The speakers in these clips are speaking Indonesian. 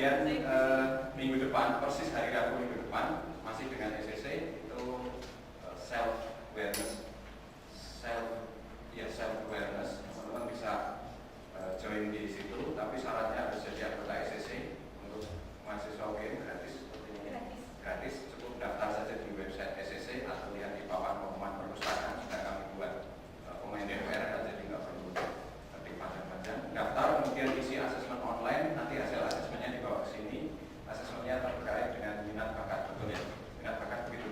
Kemudian minggu depan, persis hari Rabu minggu depan, masih dengan SCC itu self awareness. Teman-teman bisa join di situ, tapi syaratnya harus jadi anggota SCC. Untuk mahasiswa UGM gratis, gratis. Cukup daftar saja di website SCC atau lihat di papan pengumuman perpustakaan. Sudah kami buat pemain DPR, jadi nggak perlu ketik panjang-panjang. Daftar, kemudian isi asesmen online. Nanti hasil asesmennya dibawa ke sini. Asesmennya terkait dengan minat bakat, betul ya? Minat bakat begitu.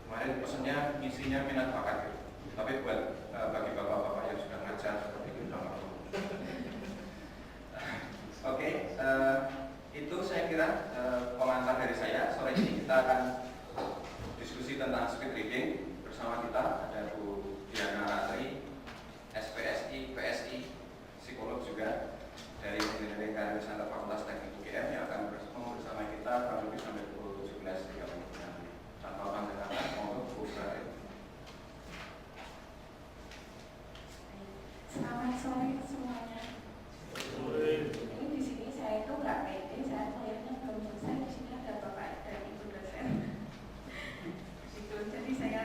Kemarin pesannya isinya minat bakat gitu. Tapi buat bagi bapak-bapak yang sudah ngajar seperti itu nggak perlu. Oke, itu saya kira pengantar dari saya. Sore ini kita akan diskusi tentang speed reading bersama kita. Ada Bu Diana Ratri, SPSI, PSI, psikolog juga dari Engineering Career Center Fakultas Teknik UGM yang akan bersama kita kurang lebih sampai pukul 17.30 nanti. Tanpa panjang kata, mohon Bu Ratri. Selamat sore semuanya. Ini di sini saya itu nggak pede, saya melihatnya belum selesai. Di sini ada bapak dan ibu dosen. Itu jadi saya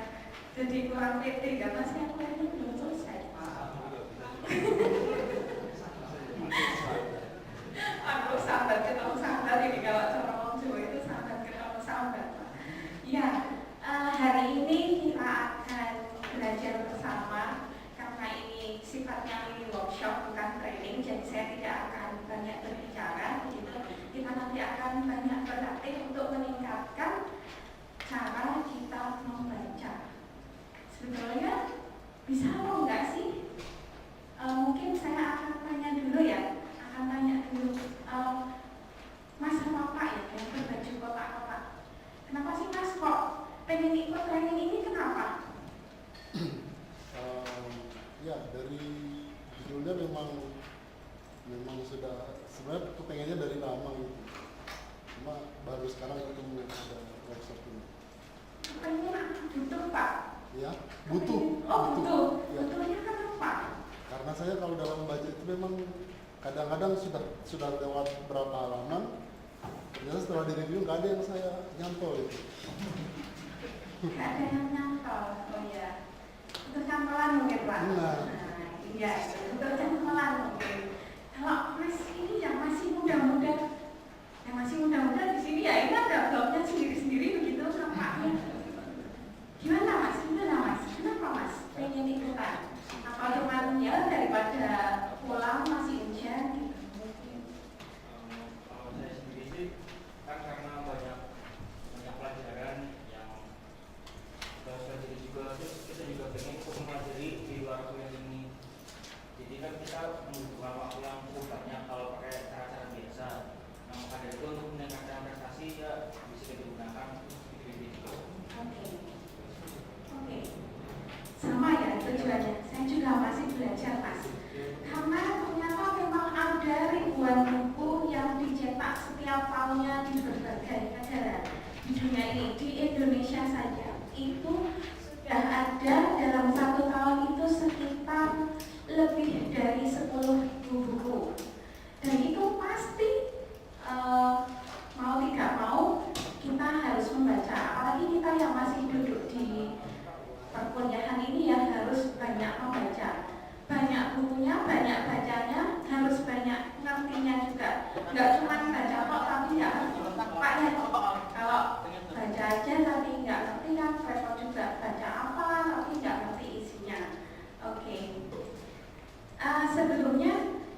jadi kurang pede karena saya melihatnya belum selesai. Aku sambat ketemu sambat ini kalau cara orang Jawa itu sambat ketemu sambat. Ya, hari ini kita akan belajar bersama. Karena ini sifatnya ini workshop bukan training, jadi saya tidak akan banyak berbicara. Gitu. Kita nanti akan banyak berlatih untuk meningkatkan cara kita membaca. Sebetulnya bisa apa enggak sih? Mungkin saya akan tanya dulu ya. Mas sama Pak ya, yang berbaju kotak-kotak. Kenapa sih Mas kok pengen ikut training ini? Kenapa? Ya, dari judulnya memang sudah sebenarnya kepengennya dari lama gitu. Cuma baru sekarang ketemu ada workshop ini. Kepengen butuh Pak? Ya, butuh. Butuh. Ya. Butuhnya kenapa? Karena saya kalau dalam membaca itu memang kadang-kadang sudah lewat berapa halaman, ternyata setelah direview nggak ada yang saya nyantol itu. Nggak ada yang nyantol, oh ya. Itu cantolan mungkin Pak? Nah, iya, itu cantolan mungkin. Kalau Mas ini yang masih muda-muda di sini ya ini ada blognya sendiri-sendiri begitu nampaknya. Gimana Mas? Kenapa Mas pengen ikutan? Apa cuman ya daripada pulang masih hujan gitu? Kalau saya sendiri sih kan karena banyak pelajaran yang kita pelajari juga, kita juga pengen ikut mempelajari di luar kuliah ini. Jadi kan kita membutuhkan waktu yang cukup banyak kalau pakai cara-cara biasa. Nah, maka dari itu untuk meningkatkan prestasi ya bisa digunakan untuk Oke. Sama ya tujuannya. Saya juga masih belajar Mas. Karena ternyata memang ada ribuan buku yang dicetak setiap tahunnya di berbagai negara di dunia ini. Di Indonesia saja itu sudah ada dalam 1 tahun itu sekitar lebih dari 10.000 buku. Dan itu pasti mau tidak mau kita harus membaca. Apalagi kita yang masih duduk di perkuliahan ini ya harus banyak membaca. Banyak bukunya, banyak bacanya, harus banyak ngertinya juga. Nggak cuma baca kok tapi nggak ngerti. Pak ya, kalau baca aja tapi nggak ngerti kan repot juga. Baca apa tapi nggak ngerti isinya. Oke. Sebelumnya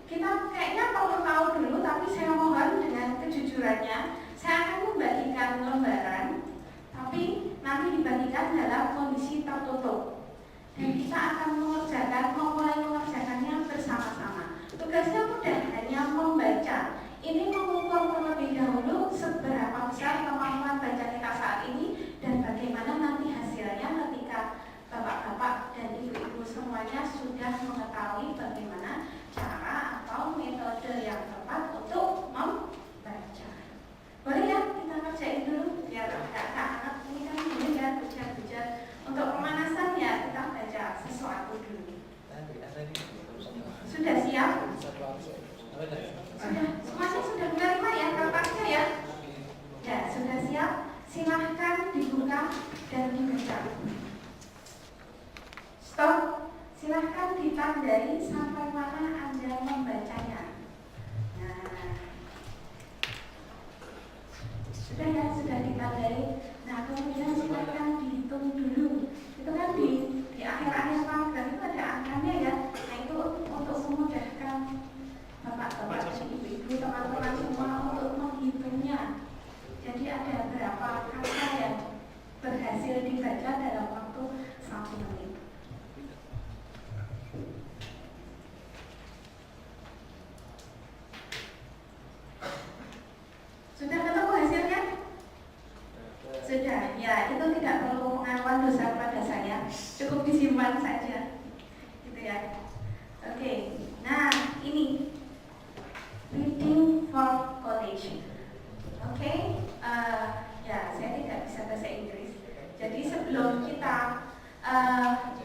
kita kayaknya perlu tahu dulu, tapi saya mohon dengan kejujurannya, saya akan membagikan lembaran, tapi nanti dibagikan dalam kondisi tertutup. Dan kita akan memulai mengerjakannya bersama-sama. Tugasnya mudah, hanya membaca. Ini mengukur terlebih dahulu seberapa besar kemampuan baca kita saat ini dan bagaimana nanti hasilnya ketika bapak-bapak dan ibu-ibu semuanya sudah mengetahui bagaimana cara atau metode yang tepat untuk membaca. Boleh ya kita kerjain dulu biar agak hangat. Ini kan ini kan hujan-hujan. Untuk pemanasan ya kita baca sesuatu dulu. Sudah siap? Sudah, semuanya sudah menerima ya kertasnya ya? sudah ya, sudah ditandai. Nah kemudian silakan dihitung dulu. Itu kan di akhir-akhir paragraf itu ada angkanya ya. Nah itu untuk memudahkan bapak-bapak dan ibu-ibu, teman-teman semua untuk menghitungnya. Jadi ada berapa kata yang berhasil dibaca dalam waktu 1 menit. Sudah ketemu hasilnya? Sudah, ya itu tidak perlu pengakuan dosa pada saya, cukup disimpan saja, gitu ya. Oke, nah ini reading for college. Oke, ya saya tidak bisa bahasa Inggris. Jadi sebelum kita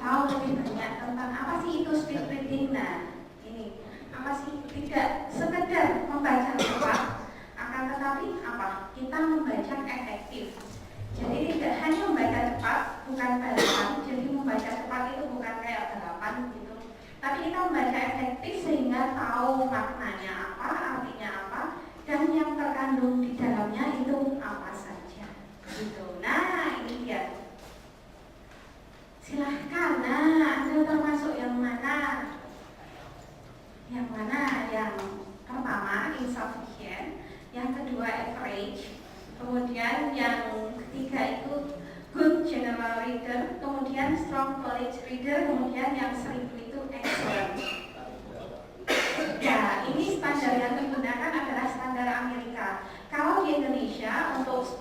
tahu lebih banyak tentang apa sih itu speed reading, nah ini apa sih, tidak sekedar membaca cepat, akan tetapi apa? Kita membaca efektif. Jadi tidak hanya membaca cepat, bukan balapan. Jadi membaca cepat itu bukan kayak balapan gitu. Tapi kita membaca efektif sehingga tahu maknanya apa, artinya apa, dan yang terkandung di dalamnya itu apa saja. Gitu. Nah ini dia. Silahkan. Nah Anda termasuk yang mana? Yang mana? Yang pertama insufficient, yang kedua average, kemudian yang ketiga itu good general reader, kemudian strong college reader, kemudian yang 1000 itu excellent. Ya, ini standar yang digunakan adalah standar Amerika. Kalau di Indonesia untuk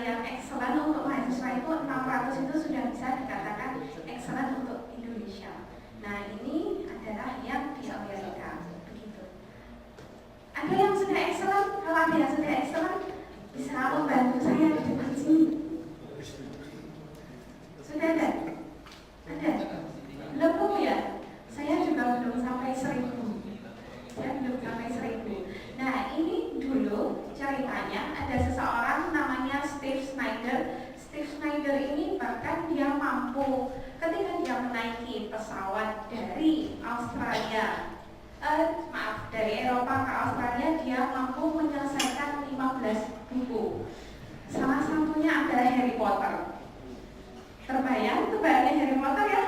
yang excellent untuk mahasiswa itu 600 itu sudah bisa dikatakan excellent untuk Indonesia. Nah, ini adalah yang di Amerika. Begitu. Ada yang sudah excellent? Kalau ada yang sudah excellent, bisa membantu saya di depan sini. Sudah ada? Ada? Belum ya? Saya juga belum sampai 1000. Saya belum sampai 1000. Nah ini dulu ceritanya ada seseorang namanya Steve Snyder. Steve Snyder ini bahkan dia mampu ketika dia menaiki pesawat dari Australia, dari Eropa ke Australia, dia mampu menyelesaikan 15 buku. Salah satunya adalah Harry Potter. Terbayang Harry Potter ya?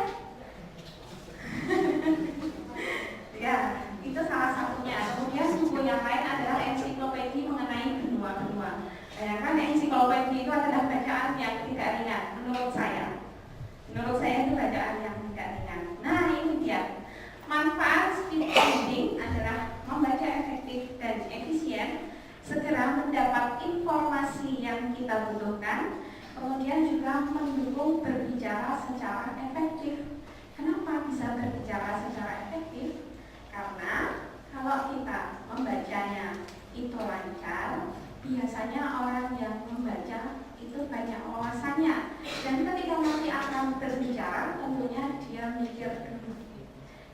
Ya, itu salah satunya. Kemudian buku yang lain adalah ensiklopedia mengenai benua-benua. Bayangkan ensiklopedia itu adalah bacaan yang tidak ringan menurut saya. Menurut saya itu bacaan yang tidak ringan. Nah ini dia. Manfaat speed reading adalah membaca efektif dan efisien, segera mendapat informasi yang kita butuhkan, kemudian juga mendukung berbicara secara efektif. Kenapa bisa berbicara secara efektif? Karena kalau kita membacanya itu lancar, biasanya orang yang membaca itu banyak wawasannya. Dan ketika nanti akan berbicara, tentunya dia mikir dulu.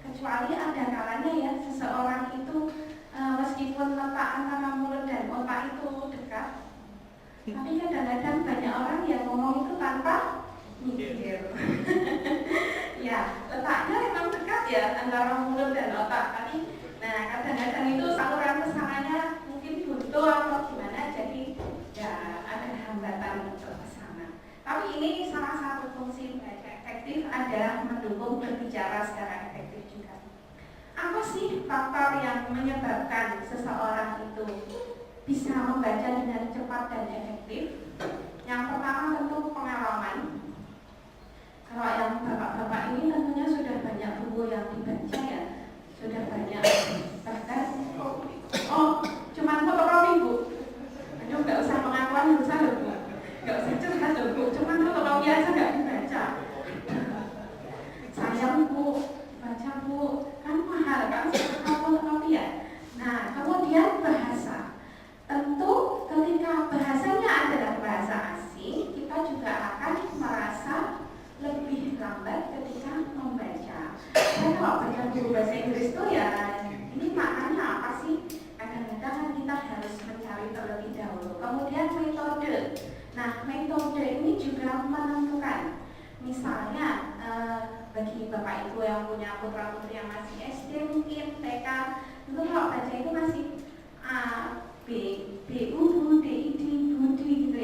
Kecuali ada kalanya ya, seseorang itu meskipun letak antara mulut dan otak itu dekat, tapi kadang-kadang banyak orang yang ngomong itu tanpa mikir. Ya, letaknya memang dekat ya antara mulut dan otak, tapi nah kadang-kadang itu saluran pesanannya mungkin buntu atau gimana, jadi ya ada hambatan untuk ke sana. Tapi ini salah satu fungsi belajar efektif adalah mendukung berbicara secara efektif juga. Apa sih faktor yang menyebabkan seseorang itu bisa membaca dengan cepat dan efektif? Yang pertama tentu pengalaman. Kalau yang bapak-bapak ini tentunya sudah banyak buku yang dibaca ya, sudah banyak bahkan cuma fotokopi Bu. Aduh nggak usah pengakuan dosa loh Bu, nggak usah curhat loh Bu, cuma fotokopi aja nggak dibaca. Sayang Bu, baca Bu, kan mahal kan fotokopi ya. Nah kemudian bahasa, tentu ketika bahasanya adalah bahasa asing, kita juga akan merasa lebih lambat ketika membaca. Saya kalau baca buku bahasa Inggris itu ya, ini maknanya apa sih? Kadang-kadang kita harus mencari terlebih dahulu. Kemudian metode. Nah, metode ini juga menentukan. Misalnya, bagi bapak ibu yang punya putra putri yang masih SD mungkin TK, itu kalau baca itu masih A, B, BU, DID, Budi gitu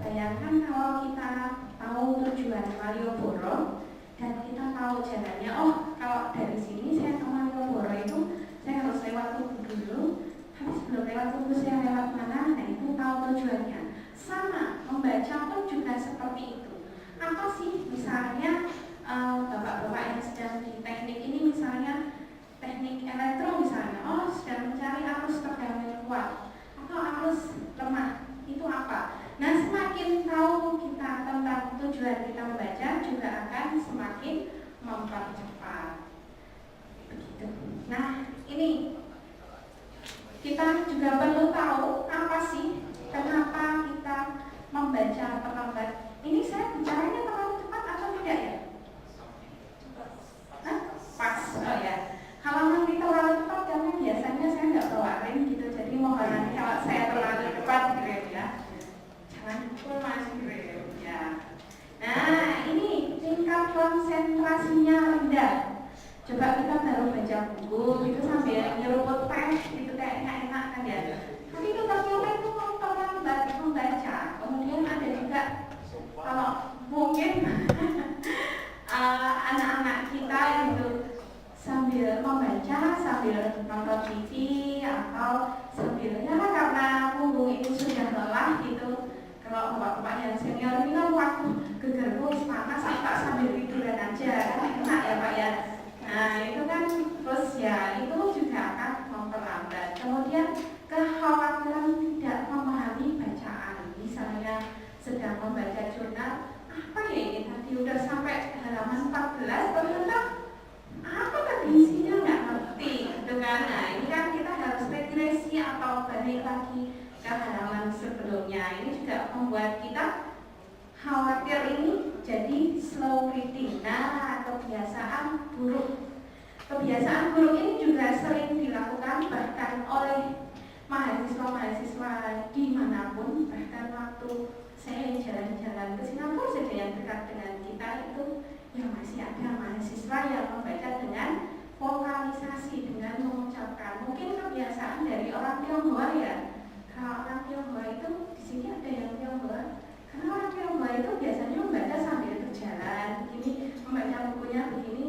Bayangkan kalau kita tahu tujuan Malioboro dan kita tahu jalannya, oh kalau dari sini saya ke Malioboro itu saya harus lewat Tugu dulu, tapi sebelum lewat Tugu saya lewat mana, nah itu tahu tujuannya. Sama, membaca pun juga seperti itu. Apa sih misalnya bapak-bapak yang sedang di teknik ini, misalnya teknik elektro misalnya, oh sedang mencari arus tegangan kuat atau arus lemah, itu apa? Nah, semakin tahu kita tentang tujuan kita membaca juga akan semakin mempercepat. Begitu. Nah, ini kita juga perlu tahu apa sih kenapa kita membaca terlambat. Ini saya bicaranya terlalu cepat atau tidak ya? Hah? Pas, oh ya. Kalau nanti terlalu cepat karena biasanya saya nggak bawa rem gitu, jadi mohon nanti kalau saya terlalu cepat gitu ya. Jangan pukul masih rem ya. Nah, ini tingkat konsentrasinya rendah. Coba kita baru baca buku gitu sambil nyeruput teh gitu kayaknya enak kan ya. Tapi kita coba itu memperlambat membaca. Kemudian ada juga kalau mungkin anak-anak kita itu sambil membaca, sambil nonton TV atau sambil ya karena punggung ini sudah lelah gitu. Kalau bapak-bapak yang senior ini kan waktu gegerku panas, tak sambil tiduran aja, enak ya Pak ya. Nah itu kan terus ya itu juga akan memperlambat. Kemudian kekhawatiran tidak memahami bacaan, misalnya sedang membaca jurnal, apa ya ini tadi udah sampai halaman 14 ternyata apa tadi isinya nggak ngerti gitu kan. Nah ini kan kita harus regresi atau balik lagi ke halaman sebelumnya. Ini juga membuat kita khawatir ini jadi slow reading. Nah kebiasaan buruk. Kebiasaan buruk ini juga sering dilakukan bahkan oleh mahasiswa-mahasiswa dimanapun. Bahkan waktu saya jalan-jalan ke Singapura saja yang dekat dengan kita itu ya masih ada mahasiswa yang membaca dengan vokalisasi, dengan mengucapkan. Mungkin kebiasaan dari orang Tionghoa ya. Kalau orang Tionghoa itu di sini ada yang Tionghoa. Karena orang Tionghoa itu biasanya membaca sambil berjalan, begini, membaca bukunya begini,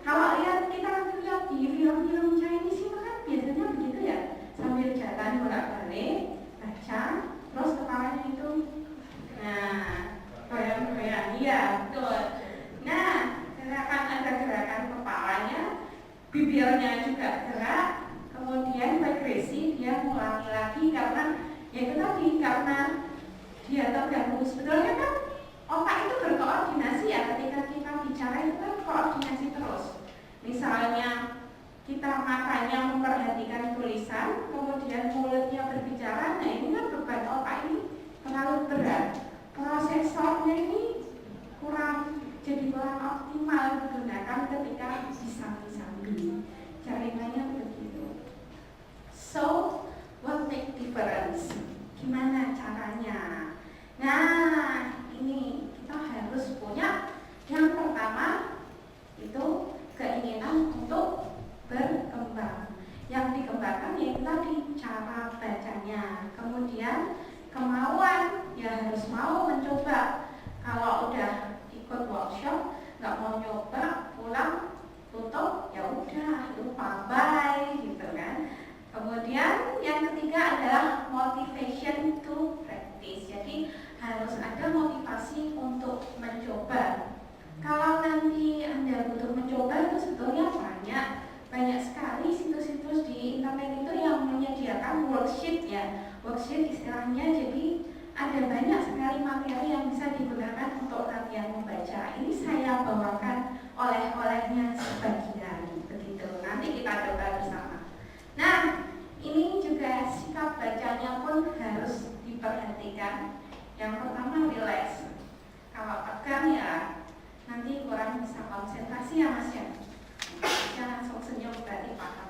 Kalau lihat kita lihat di film-film Chinese itu kan biasanya begitu ya, sambil jalan bolak-balik, baca, terus kepalanya itu, goyang-goyang, iya betul. Nah, ada gerakan kepalanya, bibirnya juga gerak, kemudian regresi dia mengulangi lagi karena ya itu tadi karena dia terganggu. Sebetulnya kan otak itu berkoordinasi ya, ketika kita bicara itu kan koordinasi terus. Misalnya kita matanya memperhatikan tulisan, kemudian mulutnya berbicara, nah ini kan beban otak ini terlalu berat. Prosesornya ini jadi kurang optimal digunakan ketika disambi-sambi. Jaringannya begitu. So, what make difference? Gimana caranya? Nah, ini kita harus punya yang pertama itu keinginan untuk berkembang. Yang dikembangkan yaitu tadi cara bacanya. Kemudian kemauan, ya harus mau mencoba. Kalau udah ikut workshop, nggak mau nyoba, pulang, tutup, ya udah, lupa, bye, gitu kan. Kemudian yang ketiga adalah motivation to practice. Jadi harus ada motivasi untuk mencoba. Kalau nanti Anda butuh mencoba itu sebetulnya banyak sekali situs-situs di internet itu yang menyediakan worksheet ya. Worksheet istilahnya, jadi ada banyak sekali materi yang bisa digunakan untuk latihan membaca. Ini saya bawakan oleh-olehnya sebagian, begitu. Nanti kita coba bersama. Nah, ini juga sikap bacanya pun harus diperhatikan. Yang pertama relax. Kalau tegang ya nanti kurang bisa konsentrasi ya Mas ya. Saya langsung senyum berarti paham.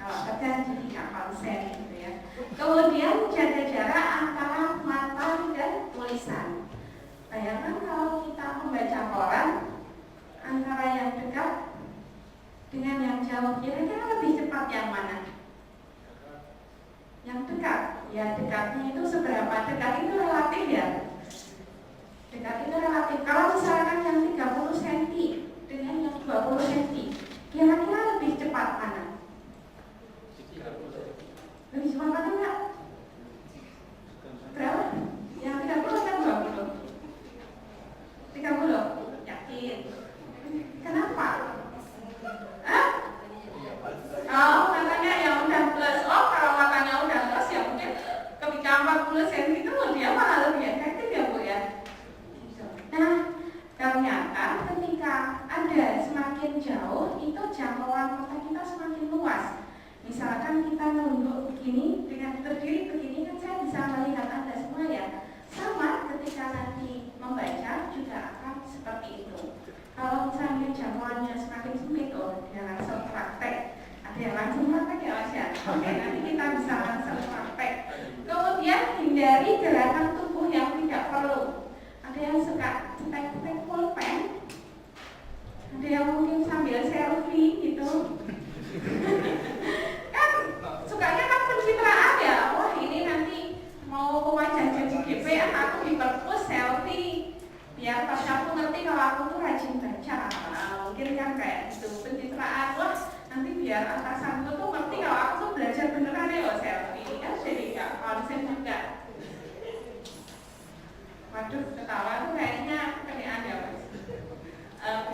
Kalau tegang jadi nggak konsen gitu ya. Kemudian jaga jarak antara mata dan tulisan. Bayangkan kalau kita membaca koran antara yang dekat dengan yang jauh, kira-kira lebih cepat yang mana? Yang dekat. Ya dekatnya itu seberapa? Dekat itu relatif ya. Dekat itu relatif. Kalau misalkan yang 30 cm dengan yang 20 cm, kira-kira lebih cepat mana? Lebih cepat mana enggak? Berapa? Yang 30 kan 20? 30? Yakin? Kenapa? Hah? Oh, katanya yang udah plus. Oh, kalau matanya udah plus ya mungkin ketika 40 cm itu dia malah lebih efektif ya Bu ya. Nah, ternyata ketika ada semakin jauh itu jangkauan mata kita semakin luas. Misalkan kita nunduk begini dengan berdiri begini kan saya bisa melihat Anda semua ya. Sama ketika nanti membaca juga akan seperti itu. Kalau misalnya jangkauannya semakin sempit dia langsung praktek. Ada yang langsung praktek ya Mas ya? Oke, nanti kita bisa langsung praktek. Kemudian hindari gerakan tubuh yang tidak perlu. Ada yang suka cetek-cetek pulpen, ada yang mungkin sambil selfie gitu. Kan sukanya kan pencitraan ya. Wah ini nanti mau wajah jadi GP aku diperpus selfie biar pas aku ngerti kalau aku tuh rajin baca. Mungkin kan kayak gitu pencitraan. Wah nanti biar atasanku tuh ngerti kalau aku tuh belajar beneran ya selfie. Kan jadi gak konsen juga. Waduh, ketawa tuh kayaknya Anda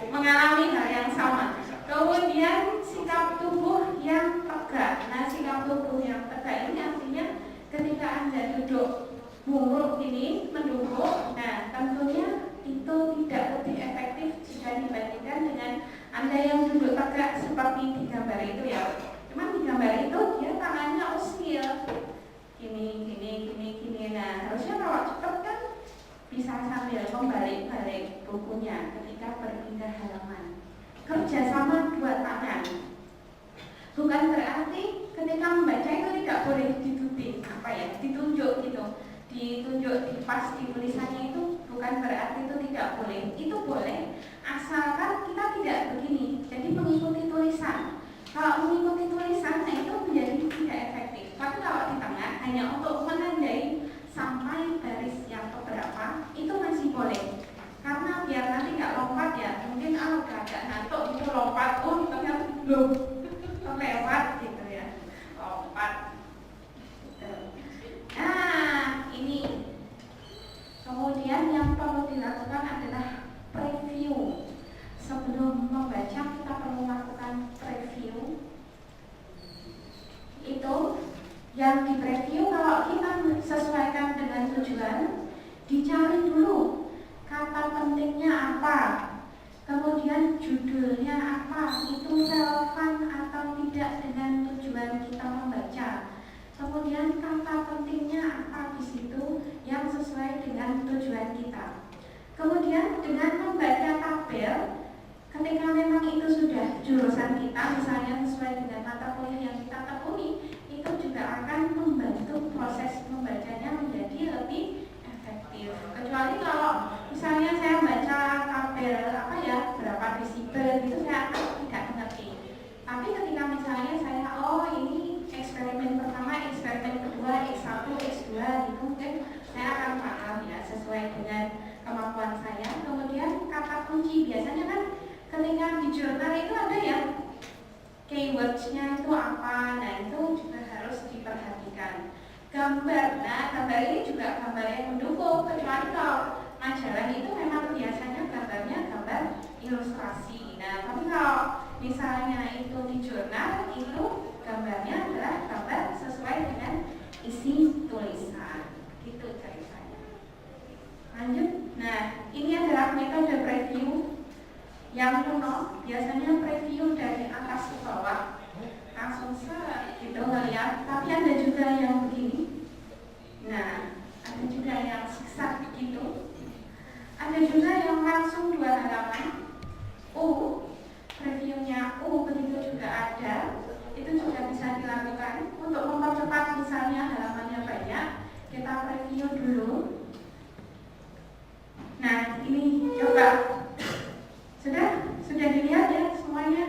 mengalami hal yang sama. Kemudian sikap tubuh yang tegak. Nah, sikap tubuh yang tegak ini artinya ketika Anda duduk muruk ini, mendukung, nah tentunya itu tidak lebih efektif jika dibandingkan dengan Anda yang duduk tegak seperti di gambar itu ya. Cuma di gambar itu dia tangannya usil. Gini. Nah, harusnya kalau cepat kan bisa sambil membalik-balik bukunya ketika berpindah halaman. Kerjasama dua tangan. Bukan berarti ketika membaca itu tidak boleh ditunjuk gitu. Ditunjuk di pas di tulisannya itu bukan berarti itu tidak boleh. Itu boleh asalkan kita tidak begini. Jadi mengikuti tulisan. Kalau mengikuti tulisan nah itu menjadi tidak efektif. Tapi kalau di tengah hanya untuk menandai sampai baris yang keberapa itu masih boleh. Karena biar nanti nggak lompat ya. Mungkin udah agak ngantuk itu lompat. Oh ternyata belum terlewat gitu ya. Lompat. Nah ini. Kemudian yang perlu dilakukan adalah preview. Sebelum membaca kita perlu melakukan preview. Itu yang di preview kalau kita sesuaikan dengan tujuan, dicari dulu kata pentingnya apa, kemudian judulnya apa, itu relevan atau tidak dengan tujuan kita membaca. Kemudian kata pentingnya apa di situ yang sesuai dengan tujuan kita. Kemudian dengan membaca tabel, ketika memang itu sudah jurusan kita, misalnya sesuai dengan mata kuliah yang kita tekuni, itu juga akan membantu proses membacanya menjadi lebih efektif. Kecuali kalau misalnya saya baca tabel berapa desibel gitu saya akan tidak mengerti. Tapi ketika misalnya saya ini eksperimen pertama, eksperimen kedua, X1, X2 gitu mungkin saya akan paham ya sesuai dengan kemampuan saya. Kemudian kata kunci biasanya kan ketika di jurnal itu ada yang keywords-nya itu apa, nah itu juga harus diperhatikan. Gambar, nah gambar ini juga gambar yang mendukung, kecuali kalau majalah itu memang biasanya gambarnya gambar ilustrasi. Nah tapi kalau misalnya itu di jurnal itu gambarnya adalah gambar sesuai dengan isi tulisan. Gitu ceritanya. Lanjut, nah ini adalah metode preview. Yang kuno biasanya preview dari atas ke bawah langsung gitu ngeliat, tapi ada juga yang begini. Nah, ada juga yang zigzag begitu. Ada juga yang langsung 2 halaman. Previewnya begitu juga ada. Itu juga bisa dilakukan untuk mempercepat misalnya halamannya banyak. Kita preview dulu. Nah, ini coba. Sudah dilihat ya semuanya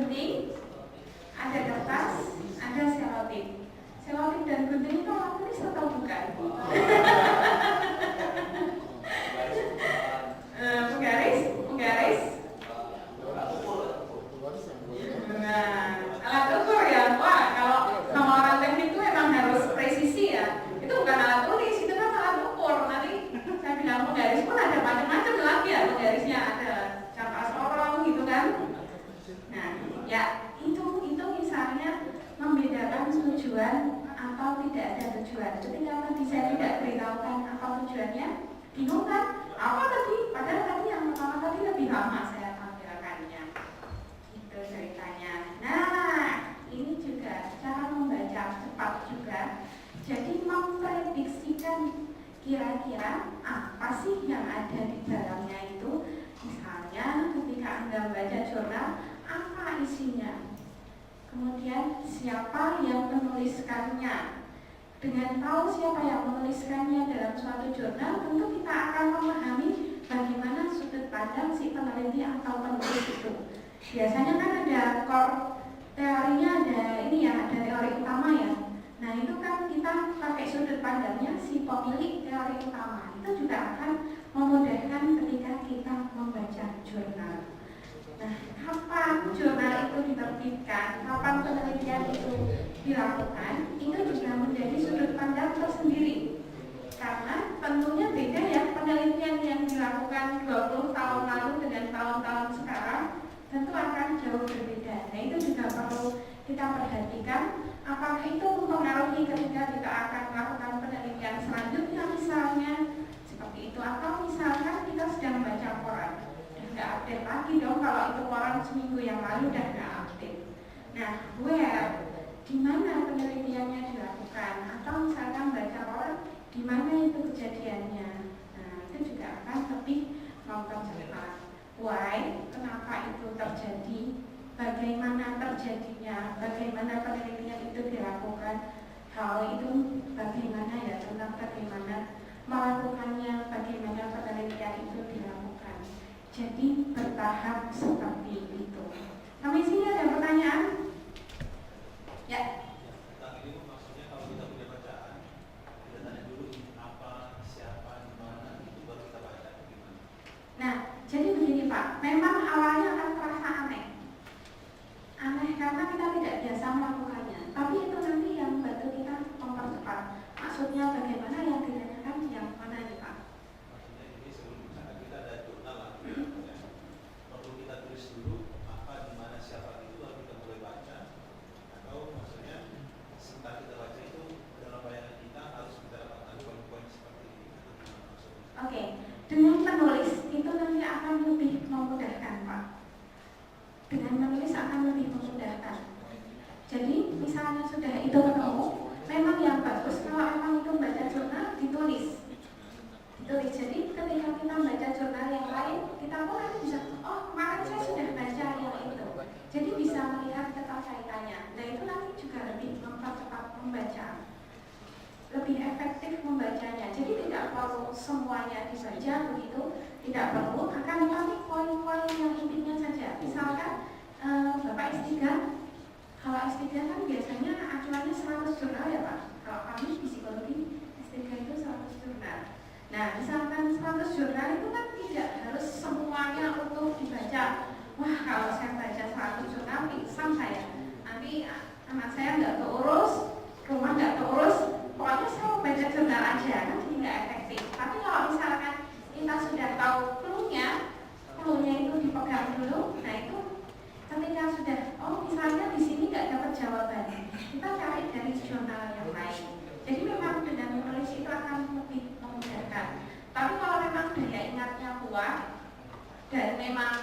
gunting, ada kertas, ada selotip. Selotip dan gunting itu orang tulis atau bukan? Penggaris. Nah, alat ukur ya. Wah, kalau sama orang teknik itu emang harus presisi ya. Itu bukan alat tulis, itu kan alat ukur. Nanti saya bilang penggaris pun ada macam-macam lagi ya. Penggarisnya ada campas orang gitu kan. Nah, ya itu misalnya membedakan tujuan atau tidak ada tujuan. Ketika tadi saya tidak beritahukan apa tujuannya, bingung kan? Apa tadi? Padahal tadi yang pertama tadi lebih lama saya tampilkannya. Itu ceritanya. Nah, ini juga cara membaca cepat juga. Jadi memprediksikan kira-kira apa sih yang ada di dalamnya itu. Misalnya ketika Anda baca jurnal, apa isinya? Kemudian siapa yang menuliskannya? Dengan tahu siapa yang menuliskannya dalam suatu jurnal, tentu kita akan memahami bagaimana sudut pandang si peneliti atau penulis itu. Biasanya kan ada core teorinya, ada ini ya, ada teori utama ya. Nah itu kan kita pakai sudut pandangnya si pemilik teori utama. Itu juga akan memudahkan ketika kita membaca jurnal. Nah, kapan jurnal itu diterbitkan, kapan penelitian itu dilakukan, itu juga menjadi sudut pandang tersendiri. Karena tentunya beda ya, penelitian yang dilakukan 20 tahun lalu dengan tahun-tahun sekarang tentu akan jauh berbeda. Nah, itu juga perlu kita perhatikan, apakah itu mempengaruhi ketika kita akan melakukan penelitian selanjutnya misalnya seperti itu, atau misalkan kita sedang baca koran. Nggak update lagi dong kalau itu koran seminggu yang lalu udah nggak update. Nah, di mana penelitiannya dilakukan, atau misalkan baca koran, di mana itu kejadiannya. Nah, itu juga akan lebih mempercepat. Why? Kenapa itu terjadi? Bagaimana terjadinya? Bagaimana penelitian itu dilakukan? Hal itu bagaimana ya, tentang bagaimana melakukannya, bagaimana penelitian itu dilakukan. Jadi bertahap seperti itu. Sampai sini ada pertanyaan? Ya. Tentang ini maksudnya kalau kita punya bacaan, kita tanya dulu apa, siapa, di mana, itu baru kita baca. Gimana? Nah, jadi begini Pak, memang awalnya akan terasa aneh. Aneh karena kita tidak biasa melakukannya. Tapi itu nanti yang bantu kita mempercepat. Maksudnya bagaimana yang ditanyakan yang mana nih Pak? Maksudnya ini sebelum misalkan kita ada jurnal lah, perlu kita tulis dulu apa, di mana, siapa itu baru kita mulai baca. Atau maksudnya setelah kita baca itu dalam bayangan kita harus kita dapatkan poin-poin seperti ini. Oke, dengan menulis itu nanti akan lebih memudahkan Pak. Dengan menulis akan lebih memudahkan. Jadi misalnya sudah itu ketemu, memang yang bagus kalau memang itu baca jurnal ditulis. Jadi ketika kita baca jurnal yang lain, kita pun nanti bisa, oh kemarin saya sudah baca yang itu. Jadi bisa melihat keterkaitannya. Nah itu nanti juga lebih mempercepat membaca, lebih efektif membacanya. Jadi tidak perlu semuanya dibaca begitu, tidak perlu, akan dipilih poin-poin yang intinya saja. Misalkan Bapak S3, kalau S3 kan biasanya acuannya 100 jurnal ya Pak. Kalau kami psikologi S3 itu 100 jurnal. Nah misalkan 100 jurnal itu kan tidak harus semuanya utuh dibaca. Wah kalau saya baca 100 jurnal pingsan saya. Nanti anak saya nggak keurus, rumah nggak keurus. Pokoknya saya mau baca jurnal aja kan jadi nggak efektif. Tapi kalau misalkan kita sudah tahu clue-nya itu dipegang dulu. Nah itu ketika sudah, oh misalnya di sini nggak dapat jawaban, kita cari dari jurnal yang lain. Jadi memang dengan menulis itu akan lebih memudahkan. Tapi kalau memang daya ingatnya kuat dan memang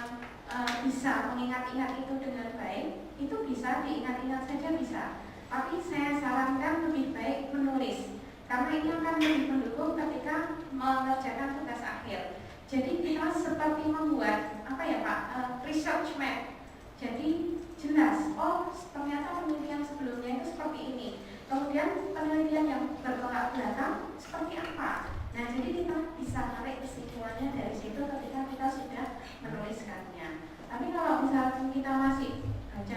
bisa mengingat-ingat itu dengan baik, itu bisa diingat-ingat saja bisa. Tapi saya sarankan lebih baik menulis, karena ini akan lebih mendukung ketika mengerjakan tugas akhir. Jadi kita seperti membuat apa ya Pak, research map. Jadi jelas, oh ternyata penelitian sebelumnya itu seperti ini. Kemudian penelitian yang bertolak belakang seperti apa. Nah jadi kita bisa tarik kesimpulannya dari situ ketika kita sudah menuliskannya. Tapi kalau misalnya kita masih baca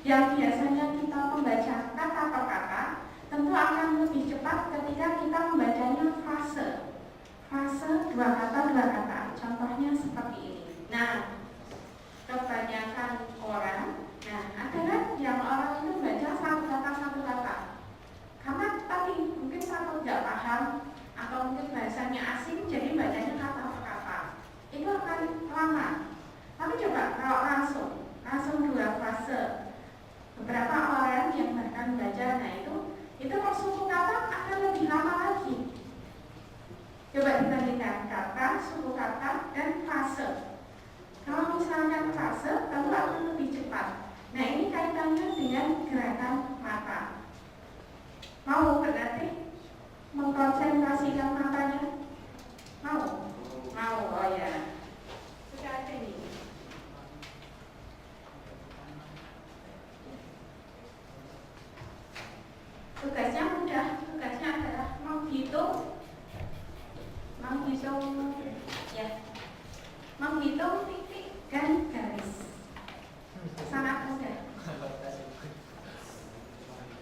yang biasanya kita membaca kata per kata, tentu akan lebih cepat ketika kita membacanya frase. Frase dua kata. Contohnya seperti ini. Nah, kebanyakan orang, ada kan yang orang itu baca satu kata. Karena tadi mungkin satu tidak paham atau mungkin bahasanya asing, jadi bacanya kata per kata. Itu akan lama. Tapi coba kalau langsung dua frase. Beberapa orang yang bahkan baca, itu per suku kata akan lebih lama lagi. Coba dibandingkan kata, suku kata, dan frase. Kalau misalkan frase, tentu akan lebih cepat. Nah, ini kaitannya dengan gerakan mata. Mau berarti mengkonsentrasikan matanya? Mau, oh ya. Sudah ada nih. Tugasnya mudah, tugasnya adalah menghitung titik dan garis. Sangat mudah.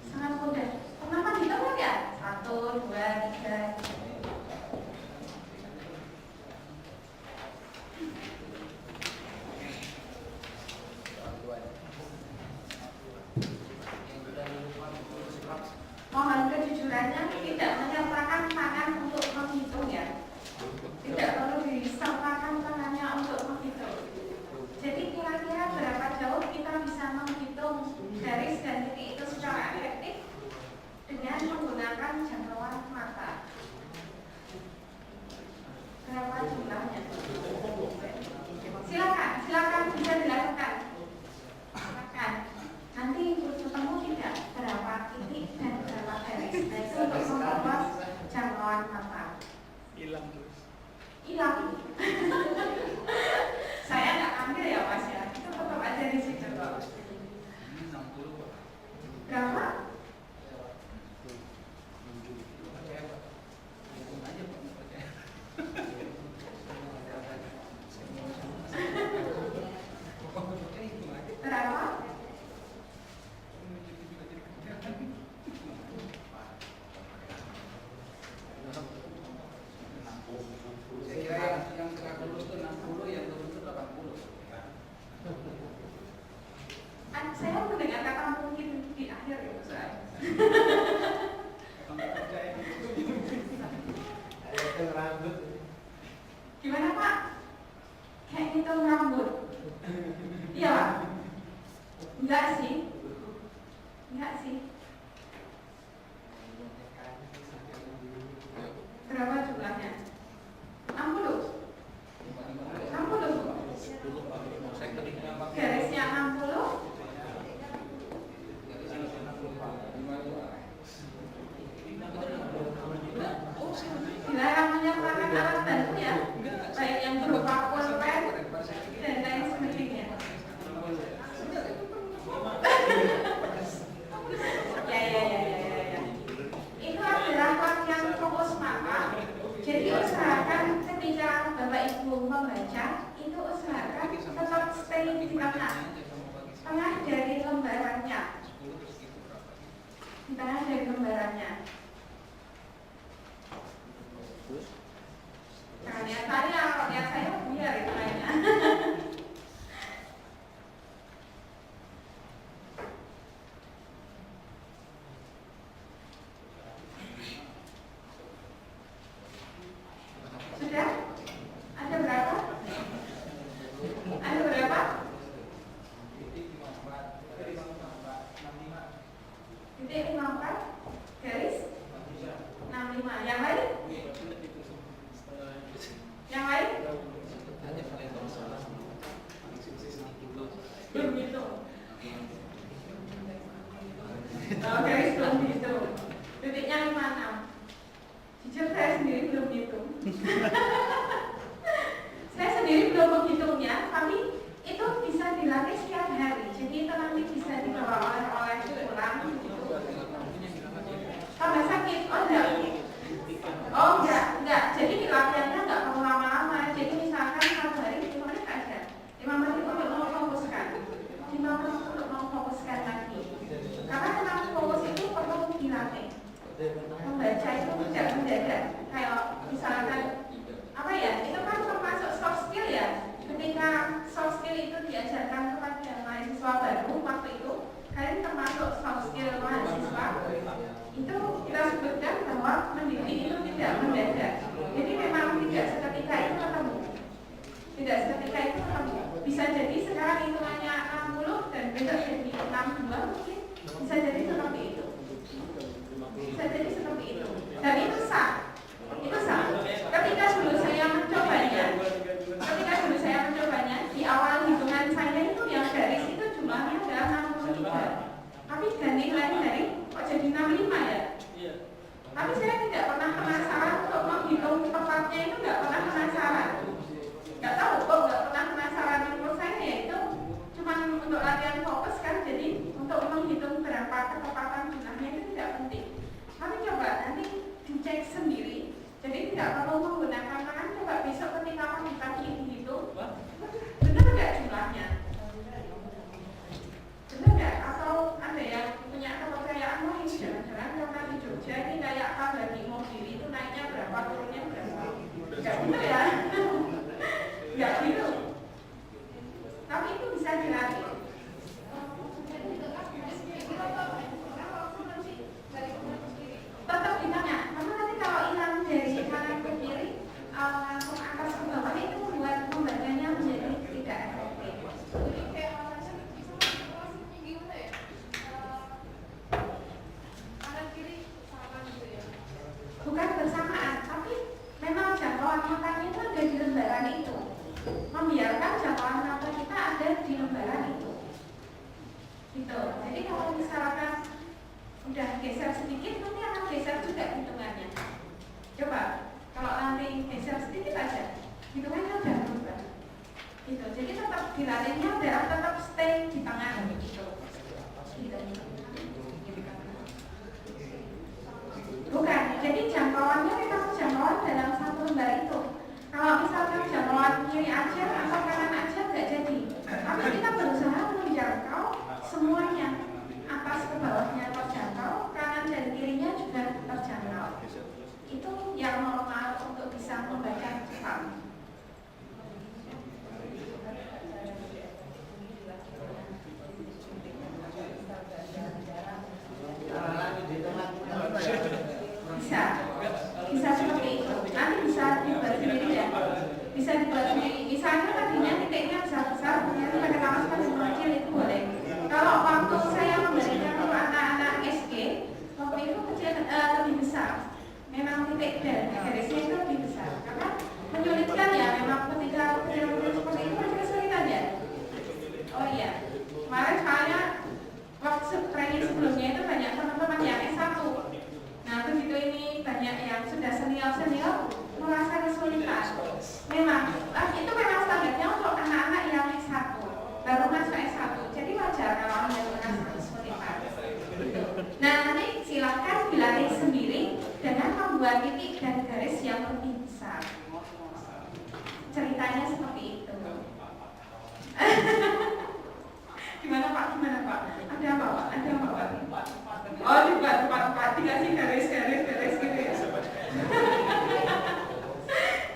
Sangat mudah. Pernah menghitung ya? 1, 2, 3. Mohon kejujurannya, tidak menyertakan tangan untuk menghitung ya. Tidak perlu disertakan tangannya untuk menghitung. Jadi kira-kira berapa jauh kita bisa menghitung garis dan titik itu secara efektif dengan menggunakan jangkauan mata. Berapa jumlahnya? Silakan bisa dilakukan. Silakan. Nanti ketemu tidak berapa titik dan berapa garis. Nah, itu untuk memperluas jangkauan mata. Hilang. Saya nggak ambil ya Mas ya. Itu tetap aja di situ kok. Berapa? Berapa? Saya kira yang tengah lulus itu 60, yang turun itu 80. Saya mendengar kata mungkin di akhir ya Mas. Gimana Pak? Kayak ngitung rambut. Iya Pak? Enggak sih. Berapa jumlahnya? 60. Garisnya 60. Dilarang menyertakan alat bantu ya, baik yang berupa pulpen dan lain sebagainya. Ya. Itu adalah latihan fokus mata. Jadi usahakan ketika Bapak Ibu membaca, itu usahakan tetap stay di tengah dari lembarannya. Di tengah dari lembarannya. Jangan lihat saya, kalau lihat saya biar itu lainnya. Sudah? Ada berapa? Titik 54 garis 65. Yang lain? Belum hitung. Garis belum hitung. Titiknya 56. Jujur saya sendiri belum hitung. Saya sendiri belum menghitungnya, tapi itu bisa dilatih setiap hari. Jadi itu nanti bisa dibawa oleh pulang. Tambah sakit? Oh enggak. Jadi latihannya enggak perlu lama-lama. Jadi misalkan satu hari 5 menit aja. 5 menit untuk memfokuskan. 5 menit untuk memfokuskan Tidak seketika itu bisa jadi sekarang hitungannya 60 dan besok jadi 62 mungkin. Bisa jadi seperti itu. Bisa jadi seperti itu. Dan itu sah. Itu sah. Ketika dulu saya mencobanya, di awal hitungan saya itu yang garis itu jumlahnya adalah 63. Tapi ganti lagi dari kok jadi 65 ya? Tapi saya tidak pernah penasaran untuk menghitung tepatnya, itu nggak pernah penasaran. Nggak tahu kok nggak pernah penasaran. Menurut saya ya itu cuma untuk latihan fokus kan, jadi untuk menghitung berapa ketepatan jumlahnya itu tidak penting. Tapi coba nanti dicek sendiri. Jadi tidak perlu menggunakan tangan. Coba besok ketika pagi-pagi dihitung, benar nggak jumlahnya? Benar nggak? Atau ada yang punya kepercayaan, wah ini jangan-jangan karena di Jogja ini kayak apa bagi mobil itu naiknya berapa, turunnya berapa? Nggak benar ya? Nggak gitu. Tapi itu bisa dilatih. Tetap ditanya, karena nanti kalau hilang dari kanan ke kiri langsung atas ke bawah itu membuat membacanya menjadi tidak efektif. Jadi kayak alasan gimana ya? Kanan kiri sama gitu ya? Bukan bersamaan, tapi memang jangkauan matanya itu ada di lembaran itu. Membiarkan jangkauan mata kita ada di lembaran itu. Gitu. Jadi kalau misalkan udah geser sedikit, nanti akan geser juga hitungannya. Coba, kalau nanti geser sedikit aja, hitungannya udah berubah. Gitu. Jadi tetap dilatihnya adalah tetap stay di tengah gitu. Bukan, jadi jangkauannya memang jangkauan dalam satu lembar itu. Kalau misalkan jangkauan kiri aja atau kanan aja nggak jadi. Tapi kita berusaha menjangkau semuanya. Atas ke bawahnya terjangkau, kanan dan kirinya juga terjangkau. Itu yang normal untuk bisa membaca cepat. Bisa seperti itu. Nanti bisa dibuat sendiri ya. Bisa dibuat sendiri. Misalnya tadinya titiknya besar-besar, ternyata pakai tamas semua kecil itu boleh. Kalau waktu saya memberikan untuk anak-anak SD, waktu itu kecil lebih besar. Memang titik dan garisnya itu lebih besar. Karena menyulitkan ya, memang ketika kecil-kecil seperti itu masih kesulitan ya. Oh iya, kemarin saya waktu training sebelumnya itu banyak teman-teman yang S1. Nah begitu ini banyak yang sudah senior-senior merasa kesulitan. Memang, itu memang standarnya untuk anak-anak yang S1 baru masuk S1. Jadi wajar kalau yang merasa kesulitan. Nah nanti silakan dilatih sendiri dengan membuat titik dan garis yang lebih besar. Ceritanya seperti itu. Gimana Pak? Gimana Pak? Ada apa Pak? Ada apa Pak? Oh dibuat tempat dikasih garis gitu ya.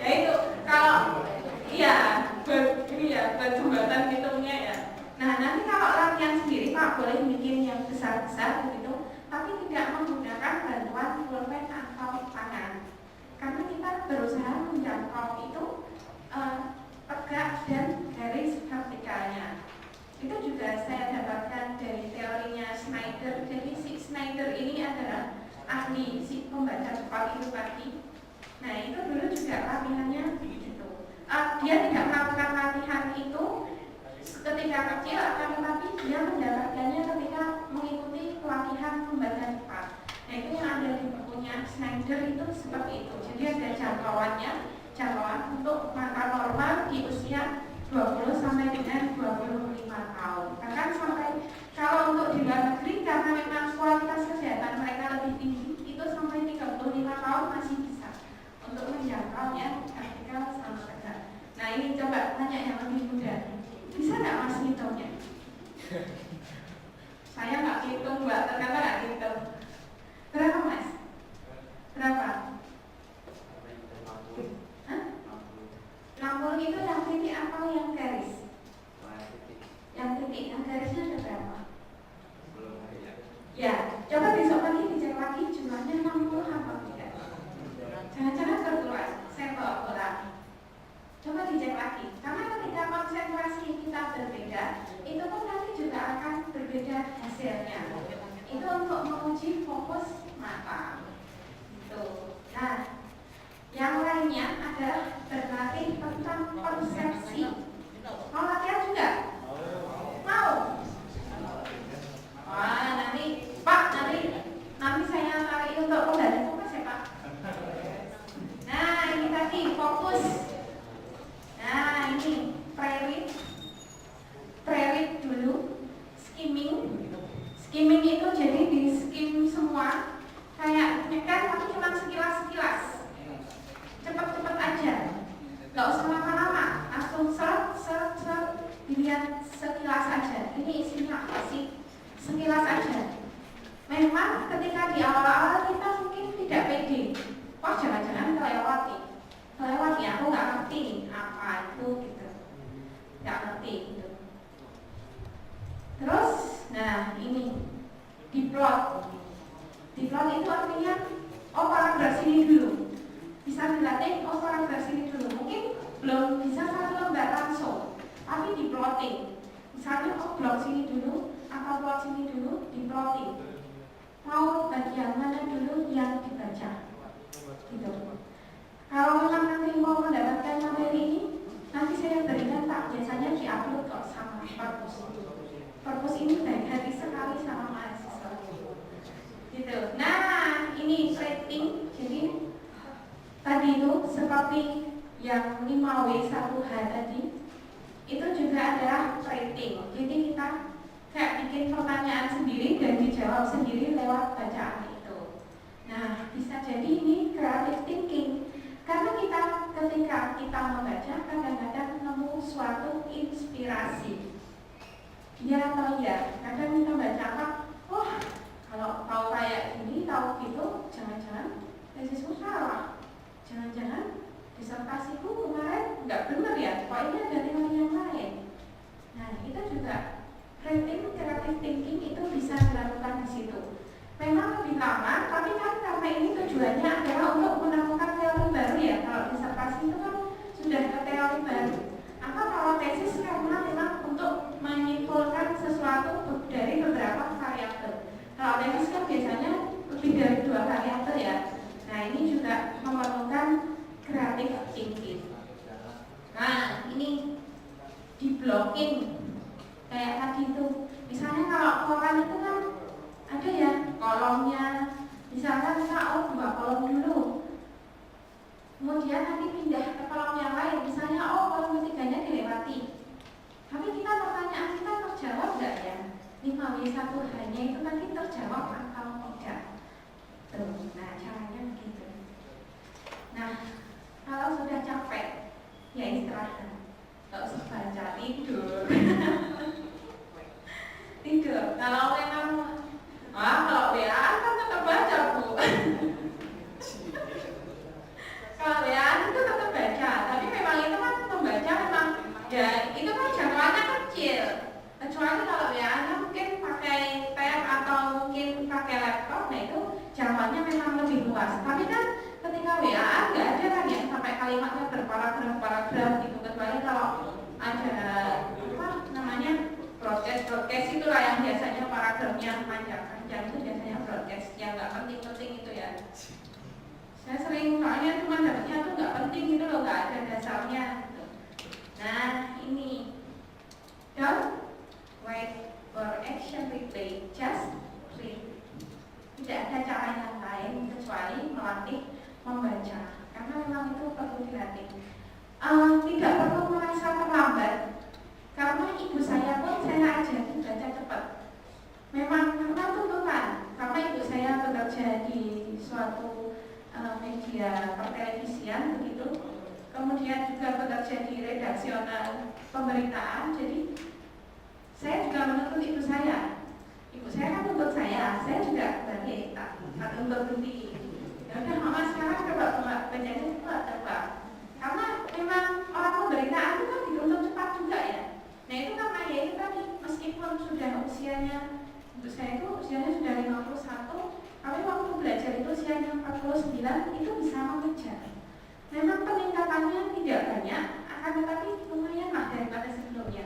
Ya itu kalau iya buat jembatan hitungnya ya. Nah nanti kalau latihan sendiri Pak boleh bikin yang besar-besar begitu, tapi tidak menggunakan bantuan pulpen atau tangan. Karena kita berusaha menjangkau itu tegak dan garis vertikalnya. Itu juga saya dapatkan dari teorinya Schneider. Jadi si Schneider ini adalah ahli si pembaca cepat itu tadi. Nah itu dulu juga latihannya begitu. Dia tidak melakukan latihan itu ketika kecil, akan tetapi dia mendapatkannya ketika mengikuti pelatihan membaca cepat. Nah itu yang ada di bukunya Schneider itu seperti itu. Jadi ada jangkauan untuk mata normal di usia 20 sampai dengan 25 tahun. Bahkan sampai kalau untuk di luar negeri karena memang kualitas kesehatan mereka lebih tinggi, itu sampai 35 tahun masih bisa untuk menjangkau yang vertikal sama tegak. Nah ini coba tanya yang lebih muda, bisa nggak Mas hitungnya? Saya nggak hitung Mbak, ternyata nggak hitung. Berapa Mas? Berapa? 60 itu yang titik atau yang garis? Yang titik, yang garisnya ada berapa? Ya, coba besok pagi dicek lagi jumlahnya 60 atau tidak. Jangan-jangan berkeluar, saya bawa bola. Coba dicek lagi, karena untuk menguji fokus mata. Gitu. Nah, yang lainnya adalah berlatih tentang persepsi. Mau latihan juga? Mau? Wah, nanti Pak, nanti saya tarik untuk kendali fokus ya Pak. Nah, ini tadi fokus. Nah, ini pre-read dulu, skimming itu jadi di skim semua kayak nyekan tapi cuma sekilas cepet-cepet aja, nggak usah lama-lama, langsung seret dilihat sekilas aja, ini isinya apa sih, sekilas aja. Memang ketika di awal-awal kita mungkin tidak pede, wah jangan-jangan kelewati aku nggak ngerti apa itu gitu, nggak ngerti gitu. Terus, nah ini diplot itu artinya paragraf sini dulu, bisa dilatih paragraf sini dulu. Mungkin belum bisa satu lembar langsung, tapi diploting. Misalnya blok sini dulu, atau plot sini dulu, diploting. Mau bagian mana dulu yang dibaca, gitu. Kalau memang nanti mau mendapatkan materi ini, nanti saya berikan Pak, biasanya diupload kok sama Perpus ini baik hati sekali sama mahasiswa. Gitu. Nah, ini rating. Jadi tadi itu seperti yang 5W1H tadi, itu juga adalah rating. Jadi kita kayak bikin pertanyaan sendiri dan dijawab sendiri lewat bacaan itu. Nah, bisa jadi ini creative thinking. Karena ketika kita membaca, kadang-kadang nemu suatu inspirasi. Ya atau ya, kadang kita baca apa, wah kalau tahu kayak gini, tahu gitu, jangan-jangan tesisku salah, jangan-jangan disertasiku kemarin nggak benar ya, kok ini ada nilai yang lain. Nah itu juga rating creative thinking itu bisa dilakukan di situ. Memang lebih lama, tapi kan karena ini tujuannya adalah untuk menemukan teori baru ya. Kalau disertasi itu kan sudah ke teori baru. Apa kalau tesis karena memang untuk menyimpulkan sesuatu dari beberapa variabel. Kalau tesis kan biasanya lebih dari 2 variabel ya. Nah ini juga memerlukan creative thinking. Nah ini di blocking kayak tadi itu. Misalnya kalau koran itu kan ada ya kolomnya. Misalkan kita 2 kolom dulu. Kemudian nanti pindah ke kolom yang lain. Misalnya kolom ketiganya dilewati. Tapi pertanyaan kita terjawab nggak ya? 5W1H-nya itu tadi terjawab atau tidak? Tuh, nah caranya begitu. Nah, kalau sudah capek, ya istirahat. Nggak usah baca, tidur. Tidur. Kalau memang, kalau WA kan tetap baca Bu. Kalau WA itu tetap baca, tapi memang itu kan membaca memang ya itu kan jangkauannya kecil. Kecuali kalau WA mungkin pakai tab atau mungkin pakai laptop, nah itu jangkauannya memang lebih luas. Tapi kan ketika WA nggak ada kan yang sampai kalimatnya berparagraf gitu, kecuali kalau ada apa namanya broadcast itulah yang biasanya paragrafnya panjang itu biasanya broadcast yang nggak penting itu ya. Saya sering soalnya cuma dapetnya tuh nggak penting gitu loh, nggak ada dasarnya gitu. Nah ini don't wait for action replay, just read. Tidak ada cara yang lain kecuali melatih membaca, karena memang itu perlu dilatih. Tidak perlu merasa terlambat, karena ibu saya pun saya ajari baca cepat. Memang karena tuntutan, karena ibu saya bekerja di suatu media pertelevisian begitu, kemudian juga bekerja di redaksional pemberitaan. Jadi saya juga menuntut ibu saya kan menuntut saya juga balik tak untuk berhenti. Ya udah mama sekarang coba bacanya cepat coba, karena memang orang pemberitaan itu kan dituntut cepat juga ya. Nah itu karena ya itu tadi, meskipun sudah usianya, ibu saya itu usianya sudah 51, tapi waktu belajar itu usianya 49 itu bisa mengejar. Memang peningkatannya tidak banyak, akan tetapi lumayan lah daripada sebelumnya.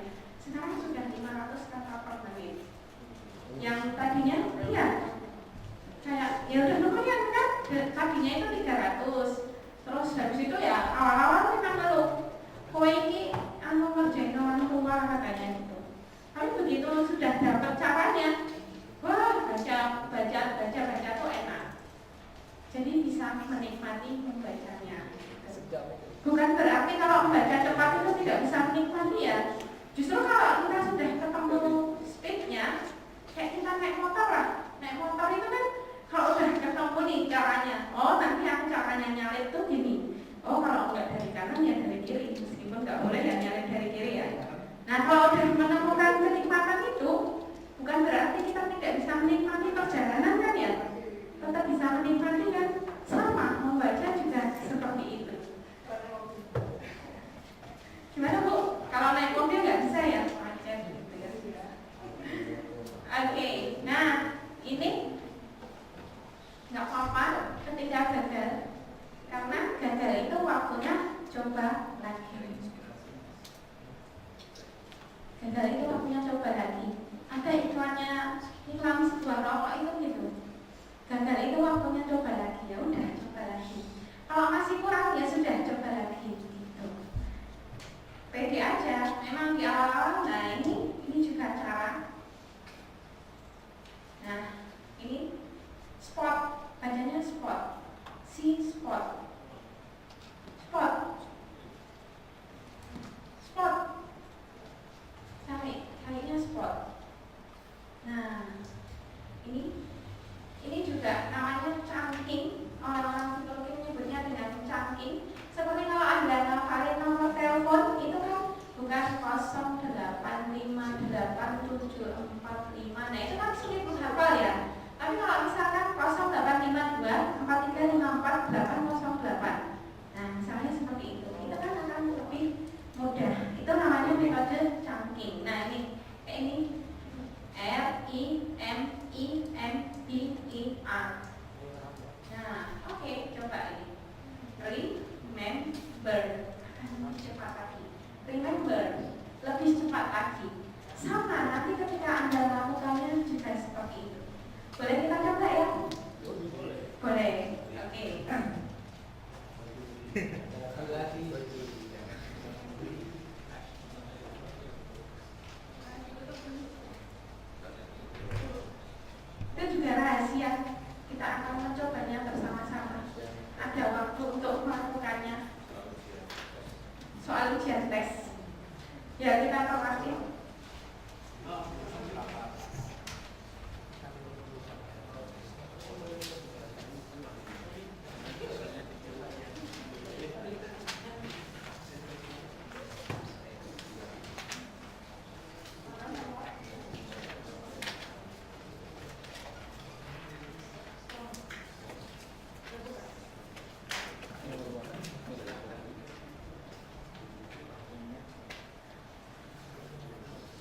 Nah, kalau udah menemukan kenikmatan itu, bukan berarti kita tidak bisa menikmati perjalanan kan ya? Tetap bisa menikmati kan? Sama, membaca juga seperti itu. Gimana Bu? Kalau naik mobil nggak bisa ya? Macet gitu ya. Oke, nah ini nggak apa-apa ketika gagal, karena gagal itu waktunya coba lagi. Gagal itu waktunya coba lagi. Ada iklannya, iklan sebuah rokok itu gitu. Gagal itu waktunya coba lagi, ya udah coba lagi. Kalau masih kurang ya sudah coba lagi gitu. Pede aja, memang di awal-awal. Nah ini juga cara. Nah ini spot, bacanya spot, si spot, spot, spot, carinya spot. Nah ini juga namanya chunking. Orang-orang psikologi menyebutnya dengan chunking. Seperti kalau Anda ngafalin nomor telepon itu kan bukan 08587745. Nah itu kan sulit menghafal ya. Tapi kalau misalkan 085243548808. Nah misalnya seperti itu kan akan lebih mudah. Itu namanya metode chunking. Nah ini kayak ini RIMEMBER. Nah oke, coba ini remember, akan cepat lagi. Remember, lebih cepat lagi. Sama, nanti ketika Anda melakukannya juga seperti itu. Boleh kita coba ya? Boleh. Oke. Itu juga rahasia. Kita akan mencobanya bersama-sama. Ada waktu untuk melakukannya. Soal ujian tes. Ya kita terlatih.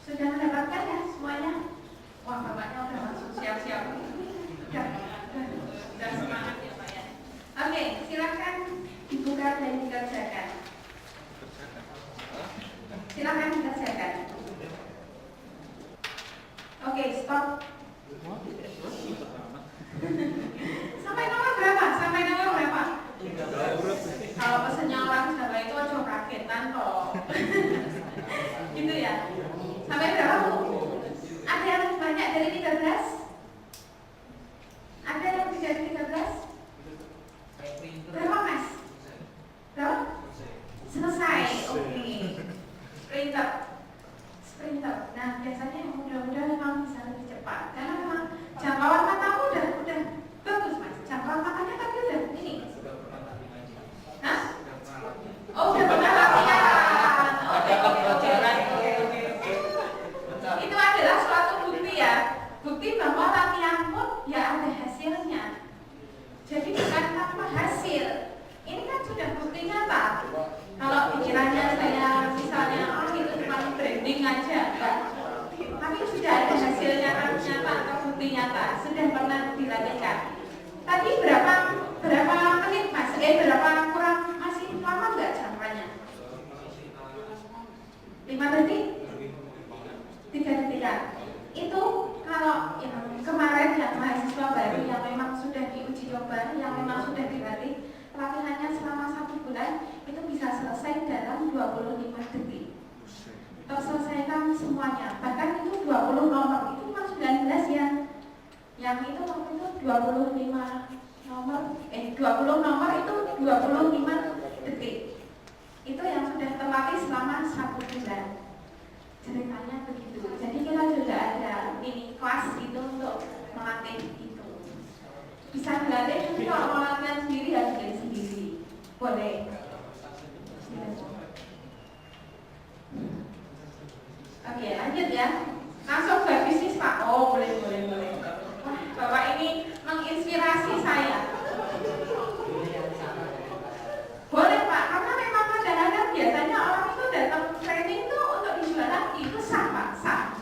Sudah mendapatkan ya semuanya? Wah, bapaknya udah langsung siap-siap. Udah semangat ya Pak ya. Oke, silakan dibuka dan dikerjakan. Silakan dikerjakan. Oke, stop. Sampai nomor berapa? Kalau pesennya orang Jawa itu ojo kagetan toh. Gitu ya. Sampai berapa Bu? Ada yang lebih banyak dari 13? Ada yang lebih dari 13? Berapa Mas? Berapa? Selesai, oke. Sprinter. Nah biasanya yang muda-muda memang bisa lebih cepat. Karena memang jangkauan matamu udah bagus Mas. Jangkauan matanya tadi udah ini. Hah? Oh udah pernah latihan. Oke. Itu adalah suatu bukti ya. Bukti bahwa latihan pun ya ada hasilnya. Jadi bukan tanpa hasil. Ini kan sudah bukti nyata. Kalau pikirannya saya misalnya itu cuma branding aja, enggak. Tapi sudah ada hasilnya nyata atau bukti nyata. Sudah pernah dilatihkan. Tadi berapa menit Mas? Berapa kurang? Masih lama enggak jangkanya? 5 detik? 3 detikan. Itu kalau yang kemarin yang mahasiswa baru yang memang sudah diuji coba, yang memang sudah dilatih, latihannya selama 1 bulan itu bisa selesai dalam 25 detik. Terselesaikan semuanya. Bahkan itu 20 nomor itu cuma 19 ya. Yang itu waktu itu 20 nomor itu 25 detik. Itu yang sudah terlatih selama 1 bulan. Ceritanya begitu. Jadi kita juga ada mini kelas itu untuk melatih itu. Bisa dilatih, tapi kalau mau latihan sendiri harus jadi sendiri. Boleh. Oke, lanjut ya. Langsung berbisnis Pak. Oh, boleh. Wah, Bapak ini menginspirasi saya. Boleh Pak, karena memang kadang-kadang biasanya orang itu datang training tuh untuk dijual lagi. Itu sah Pak, sah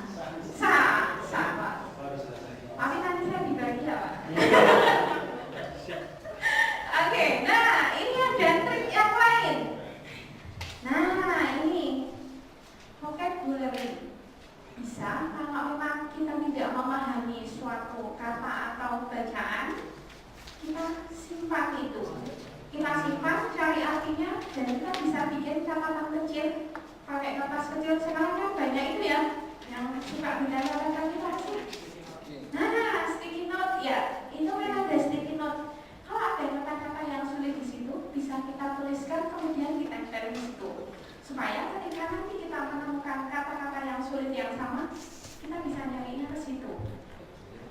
Pak. Tapi nanti saya dibagi ya Pak. Oke, nah ini ada trik yang lain. Nah ini vocabulary. Bisa kalau memang kita tidak memahami suatu kata atau bacaan, kita simpan itu. Kita simpan, cari artinya, dan kita bisa bikin catatan kecil pakai kertas kecil. Sekarang kan banyak itu ya yang suka benda-benda kita sih. Nah, sticky note ya, itu memang ada sticky note. Kalau ada kata-kata yang sulit di situ, bisa kita tuliskan kemudian kita tempel di situ, supaya ketika nanti kita menemukan kata-kata yang sulit yang sama, kita bisa nyarinya ke situ.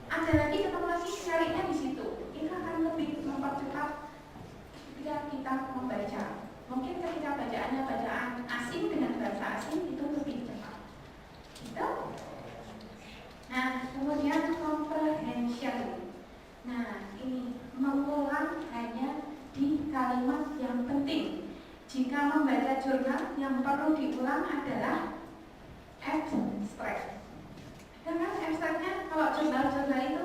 Ada lagi ketemu lagi carinya di situ. Itu akan lebih mempercepat ketika kita membaca. Mungkin ketika bacaannya bacaan asing dengan bahasa asing itu lebih cepat. Gitu. Nah, kemudian comprehension. Nah, ini mengulang hanya di kalimat yang penting. Jika membaca jurnal, yang perlu diulang adalah abstract. Karena abstraknya kalau jurnal-jurnal itu,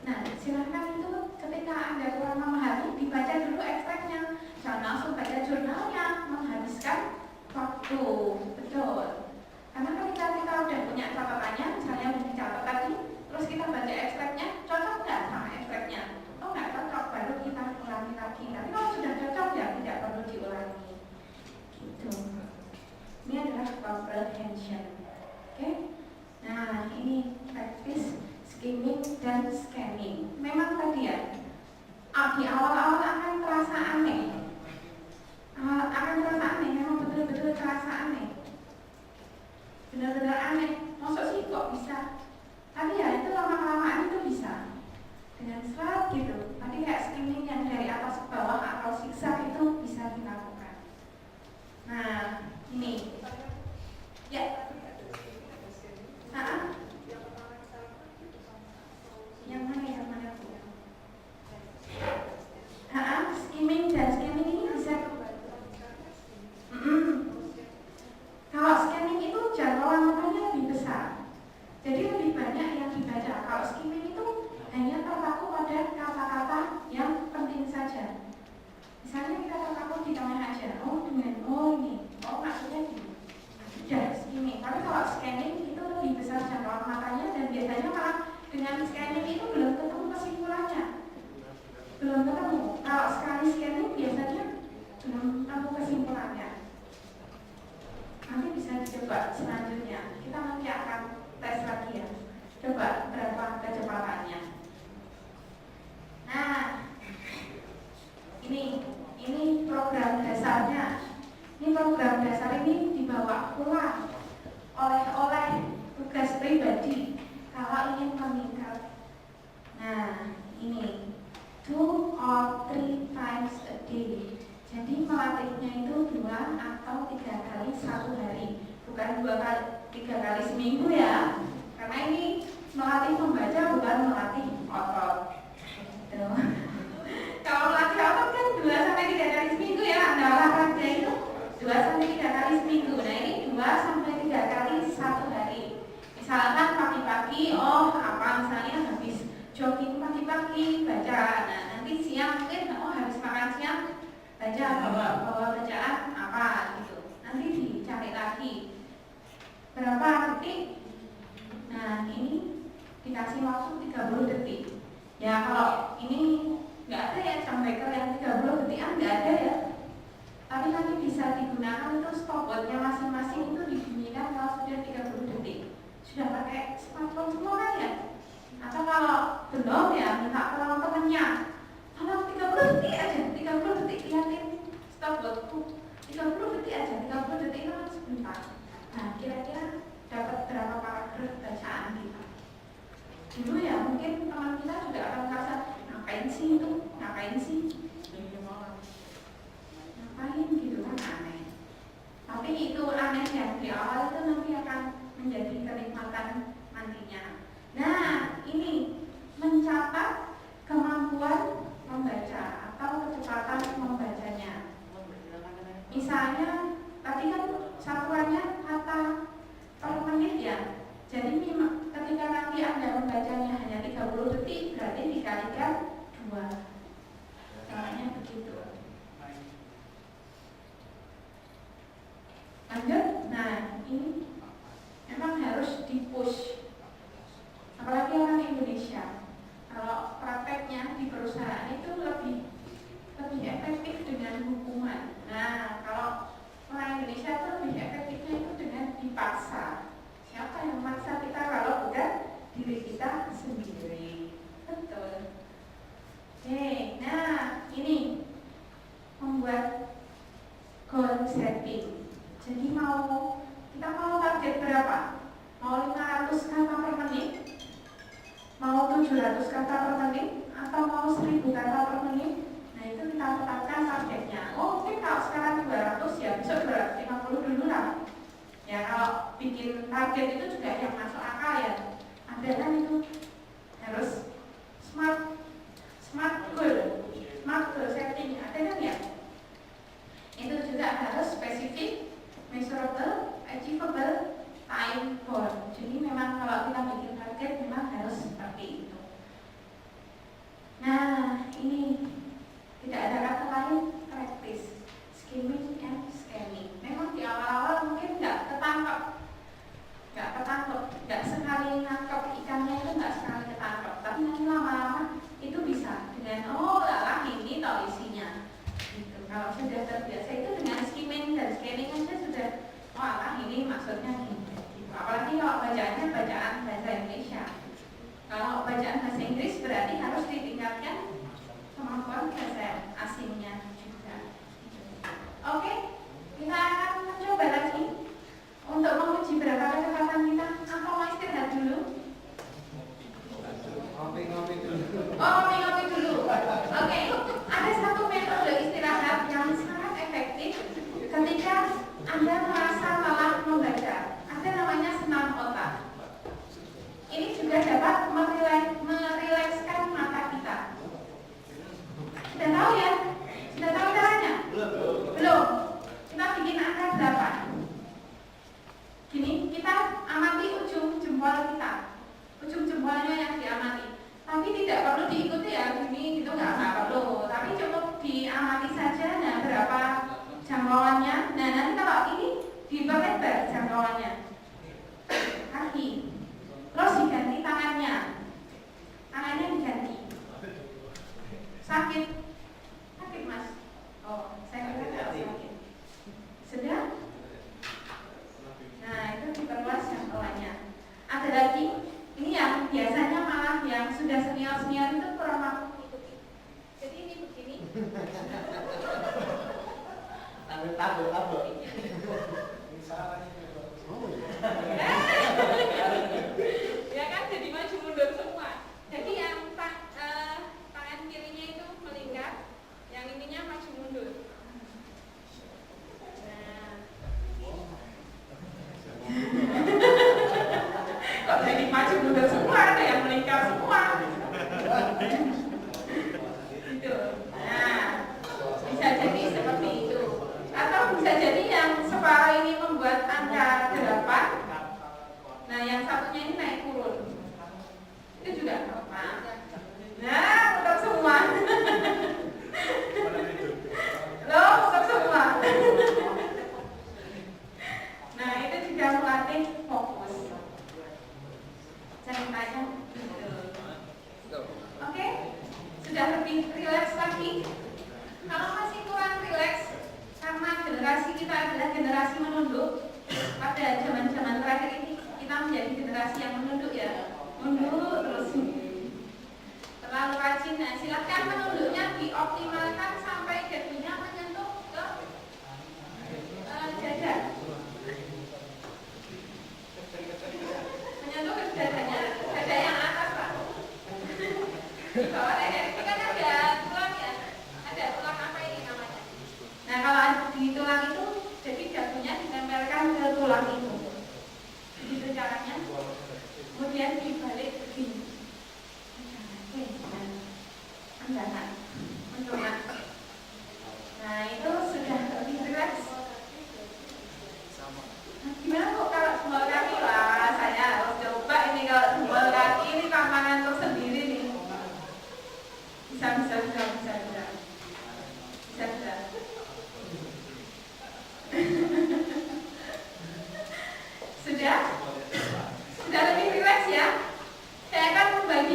nah silahkan itu ketika Anda kurang memahami, dibaca dulu abstraknya. Jangan langsung baca jurnalnya, menghabiskan waktu. Betul. Karena ketika kita udah punya catatannya, misalnya dicatat tadi, terus kita baca abstraknya, cocok nggak sama abstraknya? Oh nggak cocok, baru kita ulangi lagi. Tapi kalau sudah cocok ya tidak perlu diulangi. Gitu. Ini adalah comprehension. Oke? Nah ini practice skimming dan scanning. Memang tadi ya, di awal-awal akan terasa aneh. Memang betul-betul terasa aneh. Benar-benar aneh. Maksud sih kok bisa? Tapi ya itu lama-kelamaan itu bisa. Dengan serat gitu. Tadi kayak skimming yang dari atas ke bawah atau zigzag itu bisa dilakukan. Nah, ini. Ya. Yang mana Bu? Skimming dan scanning ini bisa. Kalau scanning itu jangkauan matanya lebih besar, jadi lebih banyak yang dibaca. Kalau skimming itu hanya terpaku pada kata-kata yang penting saja. Misalnya kita terpaku di tengah aja. Ini. Maksudnya gini. Sudah skimming. Tapi kalau scanning itu lebih besar jangkauan matanya dan biasanya malah dengan scanning itu belum ketemu kesimpulannya. Belum ketemu. Kalau sekali scanning biasanya belum ketemu kesimpulannya. Nanti bisa dicoba selanjutnya. Kita nanti akan tes lagi ya. Coba berapa kecepatannya. Nah, ini program dasarnya. Ini program dasar ini dibawa pulang oleh tugas pribadi kalau ingin meningkat. Nah, ini 2 or 3 times a day. Jadi melatihnya itu 2 atau 3 kali 1 hari, bukan 3 kali seminggu ya. Karena ini melatih membaca bukan melatih otot. Gitu. Kalau melatih otot kan 2 sampai 3 kali seminggu ya. Anda olahraga itu 2 sampai 3 kali seminggu. Nah ini 2 sampai 3 kali 1 hari. Misalkan pagi-pagi, misalnya habis jogging pagi-pagi baca. Nah nanti siang mungkin habis makan siang baca bawa bacaan apa gitu. Nanti dicari lagi berapa detik. Nah ini dikasih waktu 30 detik. Ya kalau ini nggak ada ya jam beker yang 30 detikan nggak ada ya. Tapi nanti bisa digunakan itu stopwatchnya masing-masing itu dibunyikan kalau sudah 30 detik. Sudah pakai smartphone semua kan ya? Atau kalau belum ya minta tolong temennya. Kalau 30 detik aja, 30 detik lihatin stopwatchku. 30 detik aja, 30 detik itu kan sebentar. Nah kira-kira dapat berapa paragraf bacaan kita? Dulu ya mungkin teman kita juga akan merasa ngapain sih itu, ngapain gitu kan aneh. Tapi itu aneh yang di awal itu nanti akan per menit ya. Jadi ketika nanti Anda membacanya hanya 30 detik, berarti dikalikan 2. Caranya begitu. Lanjut. Nah, ini memang harus di-push. Apalagi orang Indonesia. Kalau prakteknya di perusahaan itu lebih efektif dengan hukuman. Nah, kalau orang Indonesia itu lebih efektifnya itu dengan dipaksa. Siapa yang memaksa kita kalau bukan diri kita sendiri? Betul. Oke, nah ini membuat goal setting. Jadi kita mau target berapa? Mau 500 kata per menit? Mau 700 kata per menit? Atau mau 1000 kata per menit? Nah itu kita tetapkan targetnya. Oh mungkin kalau sekarang 200 ya besok 250 dulu lah. Ya kalau bikin target itu juga yang masuk akal ya. Ada kan itu harus smart goal setting. Ada kan ya? Itu juga harus spesifik, measurable, achievable, time bound. Jadi memang kalau kita bikin target memang harus seperti itu. Nah ini tidak ada kata lain, practice, skimming and scanning. Memang di awal-awal mungkin nggak ketangkep, nggak sekali nangkep ikannya itu nggak sekali ketangkep. Tapi nanti lama-lama itu bisa dengan ini tau isinya. Gitu. Kalau sudah terbiasa itu dengan skimming dan scanning aja sudah, ini maksudnya gini. Gitu. Apalagi kalau bacaannya bacaan bahasa Indonesia. Kalau bacaan bahasa Inggris berarti harus ditingkatkan kemampuan bahasa asingnya juga. Oke, kita akan mencoba lagi untuk menguji berapa kecepatan kita. Atau mau istirahat dulu? Ngopi-ngopi dulu. Oh, ngopi-ngopi dulu. Oke, ada satu metode istirahat yang sangat efektif ketika Anda merasa lelah membaca. Ada namanya senam otak. Ini juga dapat merilekskan mata kita. Sudah tahu ya? Sudah tahu caranya? Belum. Kita bikin angka 8. Gini, kita amati ujung jempol kita. Ujung jempolnya yang diamati. Tapi tidak perlu diikuti ya, gini gitu nggak perlu. Tapi cukup diamati saja. Nah, berapa jangkauannya? Nah, nanti kalau ini diperlebar jangkauannya. Kaki. Terus diganti tangannya. Tangannya diganti. Sakit mas? Oh, saya kira tidak sakit. Sudah? Nah, itu diperluas jangkauannya. Ada lagi, ini yang biasanya malah yang sudah senior-senior itu kurang mampu mengikuti. Jadi ini begini. Tabel. Ya kan jadi maju mundur semua. Jadi yang tangan kirinya itu melingkar, yang ininya maju mundur. Kok jadi maju mundur semua, ada yang melingkar semua. Gitu. Nah, bisa jadi seperti itu. Atau bisa jadi yang separuh ini membuat angka 8. Nah, yang satunya ini naik turun. Itu juga apa? Nah, tetap semua. Loh, tetap semua. Nah, itu juga melatih fokus. Ceritanya gitu. Oke? Sudah lebih rileks lagi? Kalau masih kurang rileks, karena generasi kita adalah generasi menunduk. Pada zaman-zaman terakhir ini kita menjadi generasi yang menunduk ya. Menunduk terus. Terlalu rajin. Nah, silakan menunduknya dioptimalkan sampai dagunya menyentuh ke dada. Menyentuh ke dadanya, dada yang atas Pak. Di bawah leher ini kan ada tulang ya. Ada tulang apa ini namanya? Nah, kalau di tulang itu jadi dagunya ditempelkan ke tulang itu.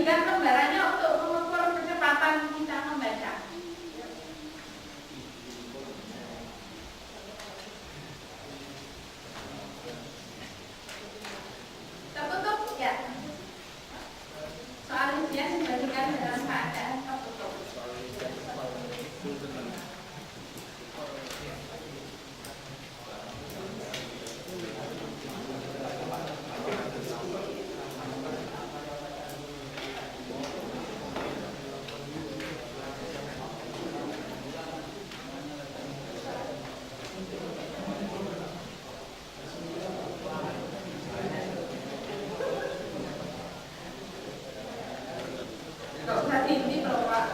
bagikan lembarannya untuk mengukur kecepatan kita membaca. Tertutup ya. Soal ujian dibagikan dalam keadaan tertutup. Kalau udah dintip loh Pak.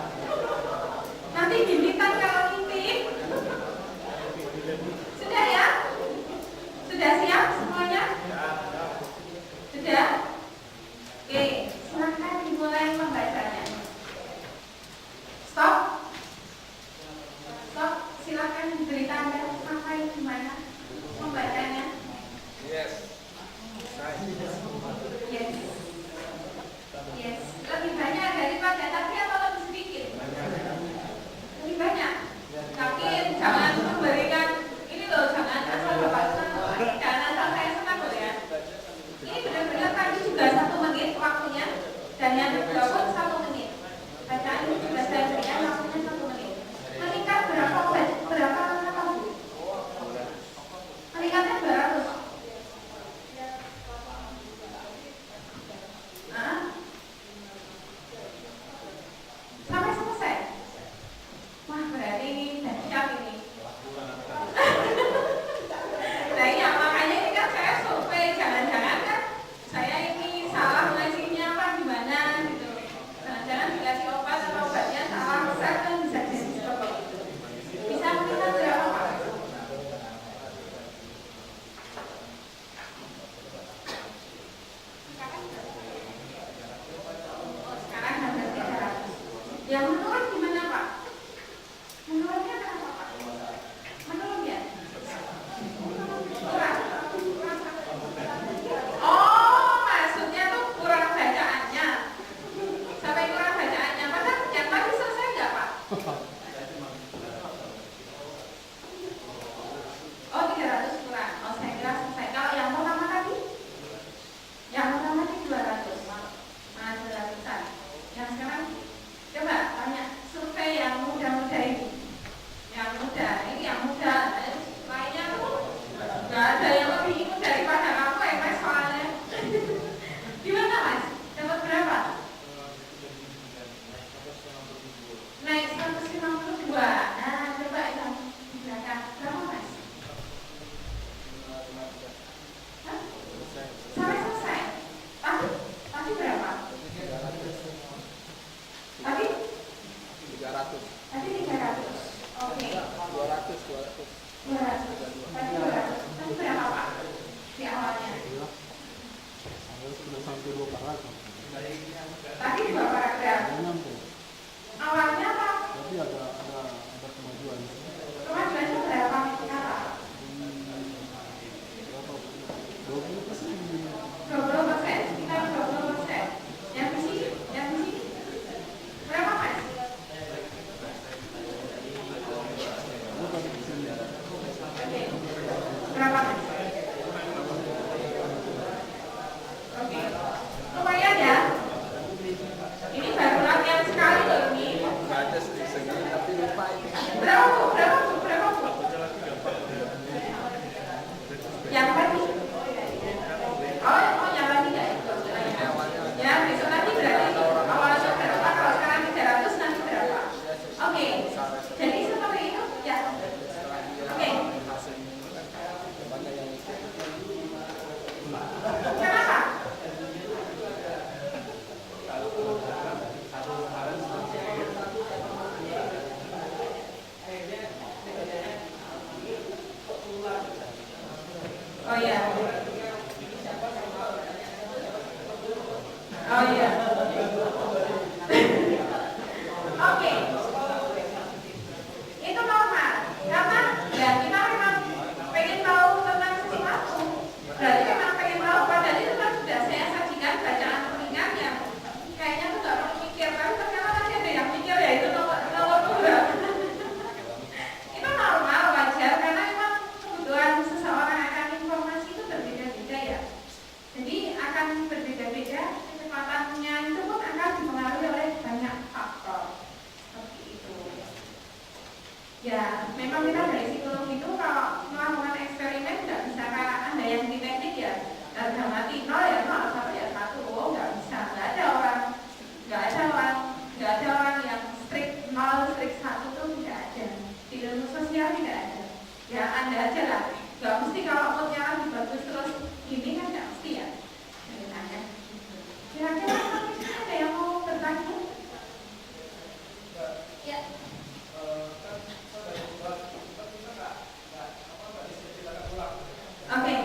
Nanti dintitan kalau ngintip. Sudah ya? Sudah siap semuanya? Sudah? Oke, silahkan dimulai membacanya. Stop. Stop, silahkan diberi tanda sampai di mana membacanya. Yes. Yes. Yes. Lebih banyak daripada tadi atau lebih sedikit? Lebih banyak. Tapi jangan memberikan ini loh, jangan asal bapak senang, jangan asal saya senang loh ya. Ini benar-benar tadi juga 1 menit waktunya dan yang kedua pun 1 menit. Bacaan ini juga saya berikan waktunya 1 menit. Meningkat berapa lama Bu? Meningkatnya 200. Hah? Sampai selesai. Wah berarti ini sudah siap ini. Nah iya makanya ini kan saya survei, jangan-jangan kan saya ini salah ngasihnya apa gimana gitu. Jangan-jangan dikasih obat atau obatnya salah resep kan bisa jadi seperti itu. Bisa meningkat berapa Pak? Oh, sekarang hampir 300. Yang menurun gimana Pak? Menurunnya kenapa Pak? Menurun ya? Kurang. Oh, maksudnya tuh kurang bacaannya. Sampai kurang bacaannya. Padahal yang tadi selesai nggak Pak? Oh, 300 kurang. Oh, saya kira selesai. Kalau yang pertama tadi? Yang pertama tadi 200. Mana 200-an. Yang sekarang coba tanya survei yang muda-muda ini. Yang muda, ini yang muda. Lainnya tuh nggak ada yang lebih ikut daripada kamu ya Mas soalnya. Gimana Mas? Dapat berapa? Naik 152. Nah, coba yang di belakang. Berapa Mas? Hah? Sampai selesai? Tadi berapa? Tadi? 300. Tadi 300. Oke. 200. 200. Tadi 200. Tadi berapa Pak? Di awalnya? Saya sudah sampai 2 paragraf. Tadi 2 paragraf. Belum nyampe. Awalnya apa? Tapi ada kemajuan. Kemajuannya berapa? Berapa? Berapa? 20%. 20%, sekitar 20%. Yang di sini? Yang di sini? Berapa Mas? Bukan di sini. Oke. Berapa Mas? Oke. Lumayan ya? Ini baru latihan sekali loh ini. Baca segini tapi lupa ini. Berapa Bu? Berapa Bu? Berapa Bu? Yang tadi? Oh yang tadi ya itu. Ya besok nanti berarti awalnya berapa? Kalau sekarang 300 nanti berapa? Oke. Jadi seperti itu ya. Oke. Kenapa? Oh iya. Oh iya. Oke. Itu normal. Karena ya kita memang pengen tahu tentang sesuatu. Berarti memang pengen tahu padahal itu kan sudah saya sajikan bacaan pengingat yang kayaknya tuh nggak Ya, memang kita dari psikologi itu kalau melakukan eksperimen nggak bisa kayak Anda yang di teknik ya harga mati nol ya nol, satu ya satu. Oh nggak bisa, nggak ada orang yang strict nol, strict satu tuh tidak ada. Di ilmu sosial tidak ada. Ya Anda aja lah, nggak mesti kalau moodnya lagi bagus terus gini kan nggak mesti ya. Dari Anda. Kira-kira ada yang mau bertanya? Ya. Oke,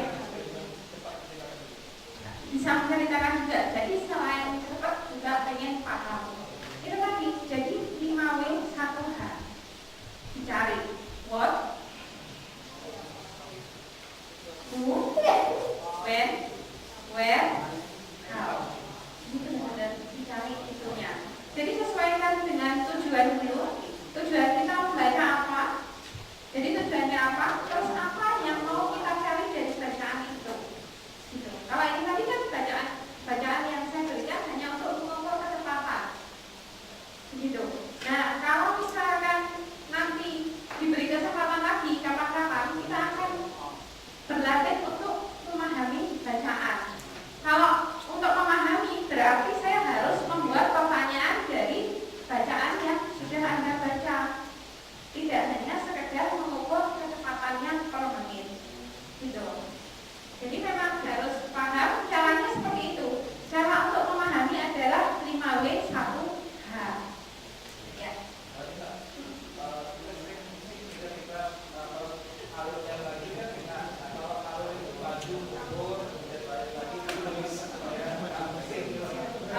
bisa menceritakan juga. Jadi selain cepat juga pengen paham. Itu tadi, jadi 5W 1H. Dicari what, who, when, where, how. Ini benar-benar dicari itunya. Jadi sesuaikan dengan tujuan dulu. Tujuan kita membaca apa? Jadi tujuannya apa? Terus apa yang mau kita cari dari bacaan itu? Gitu. Kalau ini tadi kan bacaan yang saya berikan hanya untuk mengukur kecepatan. Gitu. Nah, kalau misalkan nanti diberi kesempatan lagi kapan-kapan kita akan berlatih untuk memahami bacaan. Kalau untuk memahami berarti saya harus membuat pertanyaan dari bacaan yang sudah Anda baca. Tidak hanya sekedar mengukur kecepatannya per menit. Gitu. Jadi memang harus paham caranya seperti itu. Cara untuk memahami adalah 5W 1H. Ya.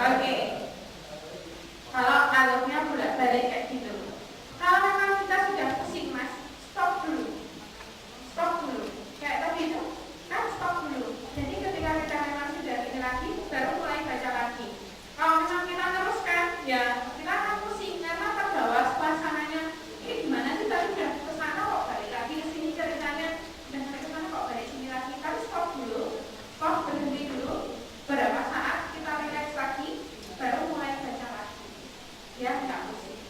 Oke. Kalau alurnya bolak-balik kayak gitu. Kalau memang kita sudah pusing mas, stop dulu. Kayak tadi itu, kan stop dulu. Jadi ketika kita memang sudah ini lagi, baru mulai baca lagi. Kalau memang kita teruskan, ya kita akan pusing karena terbawa suasananya. Ini gimana sih tadi udah kesana kok balik lagi ke sini ceritanya, dan kesana kok balik sini lagi. Tapi stop dulu, berhenti dulu. Berapa saat kita relax lagi, baru mulai baca lagi. Ya nggak pusing.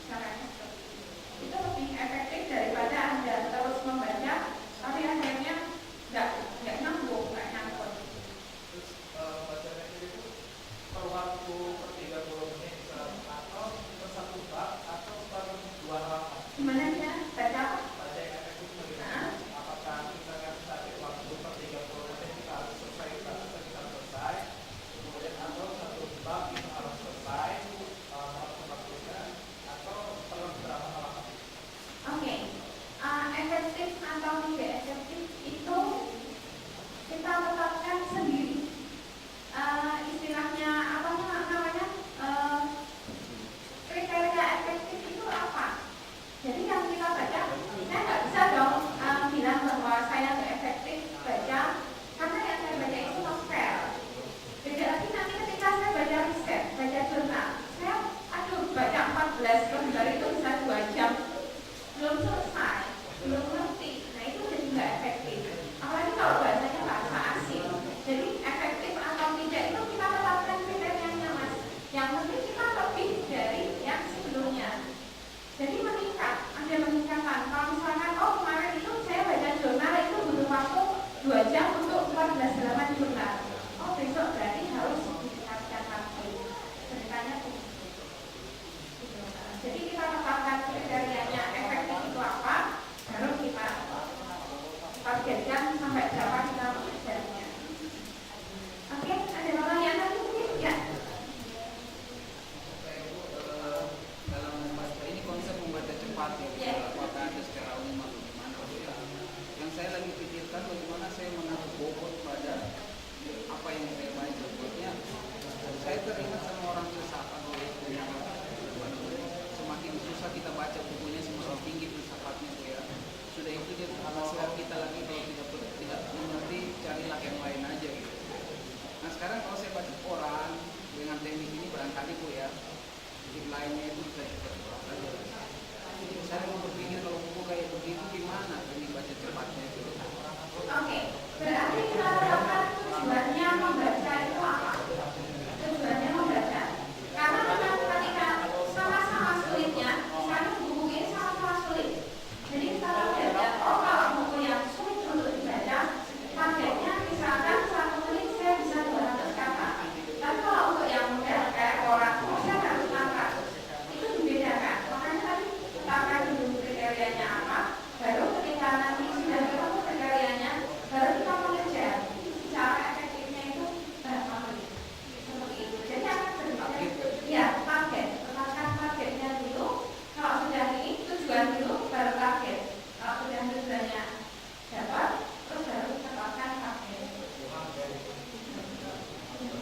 Caranya seperti itu. Itu lebih efektif daripada Anda terus membaca, tapi akhirnya nggak nyambung, nggak nyambung. Terus bacanya itu per waktu per 30 menit atau per satu bab atau per 2 halaman? Gimana ya? Baca apa? Baca yang efektif bagaimana? Apakah misalkan target waktu per 30 menit kita harus selesai, kemudian atau satu bab itu harus selesai waktu-waktunya atau per berapa halaman? Oke. Efektif atau tidak efektif itu kita tetapkan sendiri. Istilahnya apa namanya? Kriteria efektif itu apa? Jadi yang kita baca, saya nggak bisa dong bilang bahwa saya nggak efektif baca karena yang saya baca itu novel. Beda lagi nanti ketika saya baca riset, baca jurnal, saya baca 14 lembar itu bisa 2 jam, belum selesai, belum ngerti. Nah itu jadi nggak efektif. Apalagi kalau bahasanya bahasa asing. Jadi efektif atau tidak itu kita tetapkan kriterianya mas. Yang penting kita lebih dari yang sebelumnya. Jadi meningkat, ada peningkatan. Kalau misalkan kemarin itu saya baca jurnal itu butuh waktu 2 jam untuk 14 halaman jurnal. Besok berarti harus ditingkatkan lagi. Ceritanya begitu. Jadi kita tetapkan kriterianya efektif itu apa, baru kita targetkan sampai berapa kita mengejarnya. Oke, ada pertanyaan lagi mungkin? Ya. Dalam membaca ini konsep membaca cepat ya, apakah ada secara umum atau gimana? Yang saya lagi pikirkan bagaimana saya menaruh bobot pada apa yang saya baca. Buatnya saya teringat sama orang filsafat ya. Semakin susah kita baca bukunya semakin tinggi filsafatnya tuh ya. Sudah itu dia menasihat kita lagi kalau tidak mengerti carilah yang lain aja gitu. Nah sekarang kalau saya baca koran dengan teknik ini barangkali bu ya, tip lainnya itu bisa cepat aja. Saya mau berpikir kalau buku kayak begitu gimana ini baca cepatnya itu. Oke, berarti kita tetapkan tujuannya membaca itu apa? Tujuannya membaca. Karena memang ketika sama-sama sulitnya, misalnya buku ini sama-sama sulit.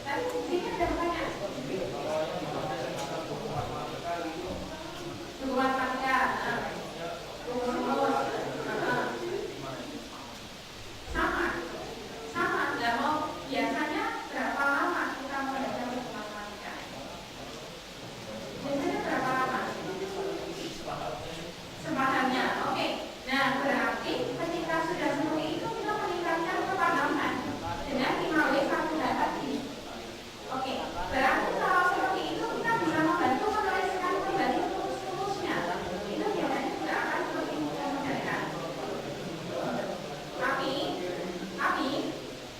Tadi di sini ada pertanyaan. Dukungan pasca, sama, nggak mau biasanya berapa lama kita belajar matematika? Biasanya berapa lama? Sepadannya, oke. Nah, berarti ketika sudah seperti itu kita meningkatkan kepadaman dengan 5W 1 tadi. Oke, berarti kalau seperti itu kita bisa membantu menuliskan kembali rumus-rumusnya. Itu biasanya juga akan lebih memudahkan. Tapi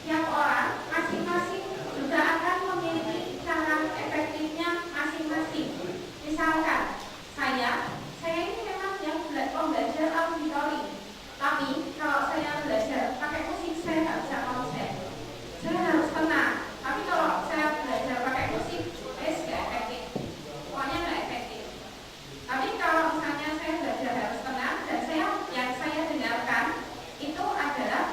tiap orang masing-masing juga akan memiliki cara efektifnya masing-masing. Misalkan saya ini memang yang belajar auditori, tapi kalau saya belajar pakai musik saya nggak bisa konsen. Saya harus tenang. Tapi kalau saya belajar pakai musik, nggak efektif. Pokoknya nggak efektif. Tapi kalau misalnya saya belajar harus tenang dan yang saya dengarkan itu adalah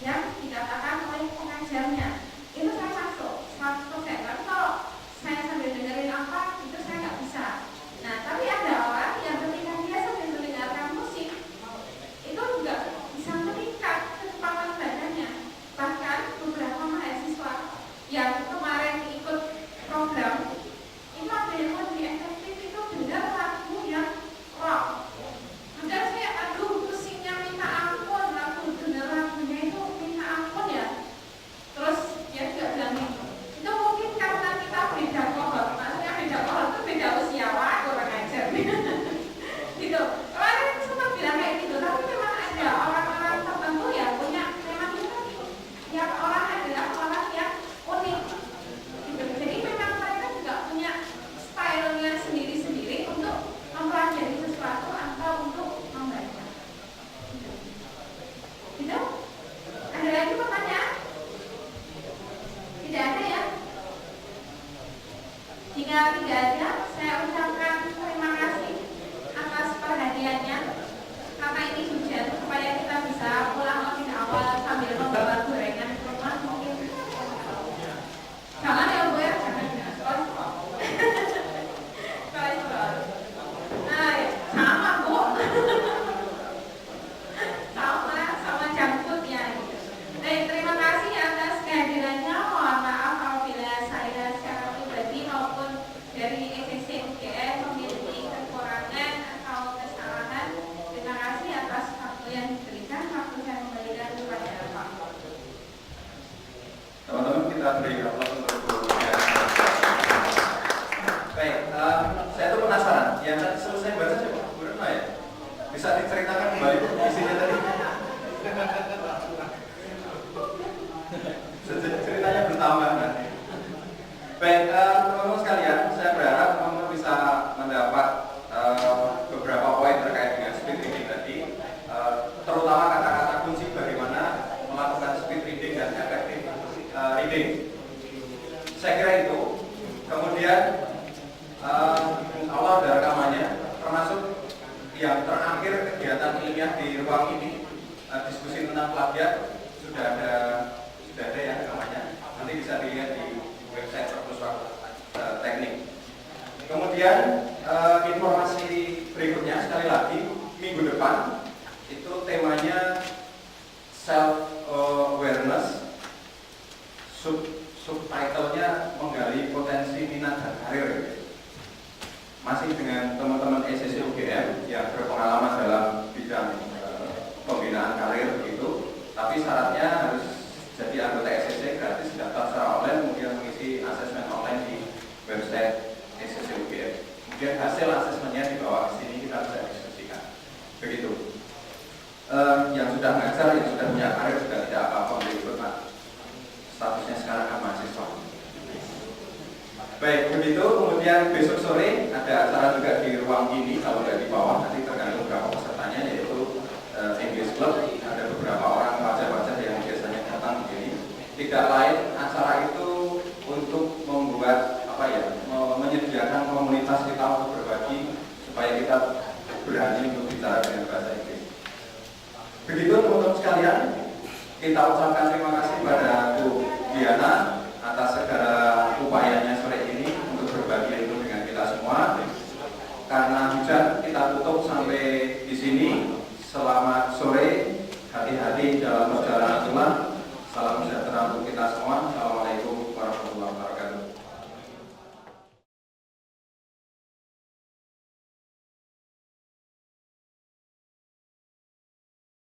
yang dikatakan oleh pengajarnya, itu saya masuk 100%. Tapi kalau saya sambil dengerin apa, itu saya nggak bisa. Nah, tapi ada orang yang ketika dia sambil mendengarkan musik, itu juga bisa meningkat kecepatan belajarnya. Bahkan beberapa mahasiswa yang kemarin ikut program, itu ada yang lebih efektif itu dengar lagu yang rock. Padahal saya, pusingnya minta ampun, dengar lagunya itu minta ampun ya. Terus dia juga bilang itu mungkin karena kita beda kohort, maksudnya beda kohort itu beda usia, wah kurang ajar. Gitu. Kemarin sempat bilang kayak gitu, tapi memang ada orang-orang tertentu yang punya, memang itu tiap orang adalah orang yang unik. Gitu. Jadi memang mereka juga punya stylenya sendiri-sendiri untuk mempelajari sesuatu atau untuk membaca. Gitu. Ada lagi pertanyaan? Tidak ada ya? Jika tidak ada, saya ucapkan terima kasih atas perhatiannya. Karena ini hujan, supaya kita bisa pulang lebih awal sambil membawa gorengan ke rumah mungkin. Jangan ya Bu ya, jangan. Kolesterol. Nah, sama Bu. sama junk food ya. Terima kasih atas kehadirannya. Mohon maaf apabila saya secara pribadi maupun dari ECC UGM memiliki kekurangan atau kesalahan. Terima kasih atas waktu yang diberikan. Waktu saya kembalikan kepada Pak. Teman-teman, kita beri aplaus untuk guru ya. Baik, saya tuh penasaran. Yang tadi selesai baca siapa? Bu Retno ya? Bisa diceritakan kembali isinya tadi? Ceritanya bertambah nanti. Baik, teman-teman sekalian, saya berharap teman-teman bisa mendapat beberapa poin terkait dengan speed reading tadi, terutama kata-kata kunci bagaimana melakukan speed reading dan effective reading. Saya kira itu. Kemudian Allah ada rekamannya, termasuk yang terakhir kegiatan ilmiah di ruang ini, diskusi tentang plagiat sudah ada ya rekamannya. Nanti bisa dilihat di website Perpus Teknik. Kemudian informasi berikutnya sekali lagi minggu depan itu temanya self awareness, subtitlenya menggali potensi minat dan karir. Masih dengan teman-teman ECC UGM yang berpengalaman dalam bidang pembinaan karir begitu, tapi syaratnya harus jadi anggota ECC gratis, daftar secara online, kemudian mengisi asesmen online di website ECC UGM. Kemudian hasil asesmennya dibawa ke sini, kita bisa diskusikan. Begitu. Yang sudah ngajar, yang sudah punya karir sudah tidak apa-apa berikut, Pak. Statusnya sekarang kan mahasiswa. Baik, begitu. Kemudian besok sore ada acara juga di ruang ini, kalau tidak di bawah, nanti tergantung berapa pesertanya, yaitu English Club. Ada beberapa orang wajah-wajah yang biasanya datang di sini. Tidak lain, acara itu untuk membuat menyediakan komunitas kita untuk berbagi supaya kita berani untuk bicara dengan bahasa Inggris. Begitu teman-teman sekalian, kita ucapkan terima kasih pada Bu Diana atas segala hati-hati dalam perjalanan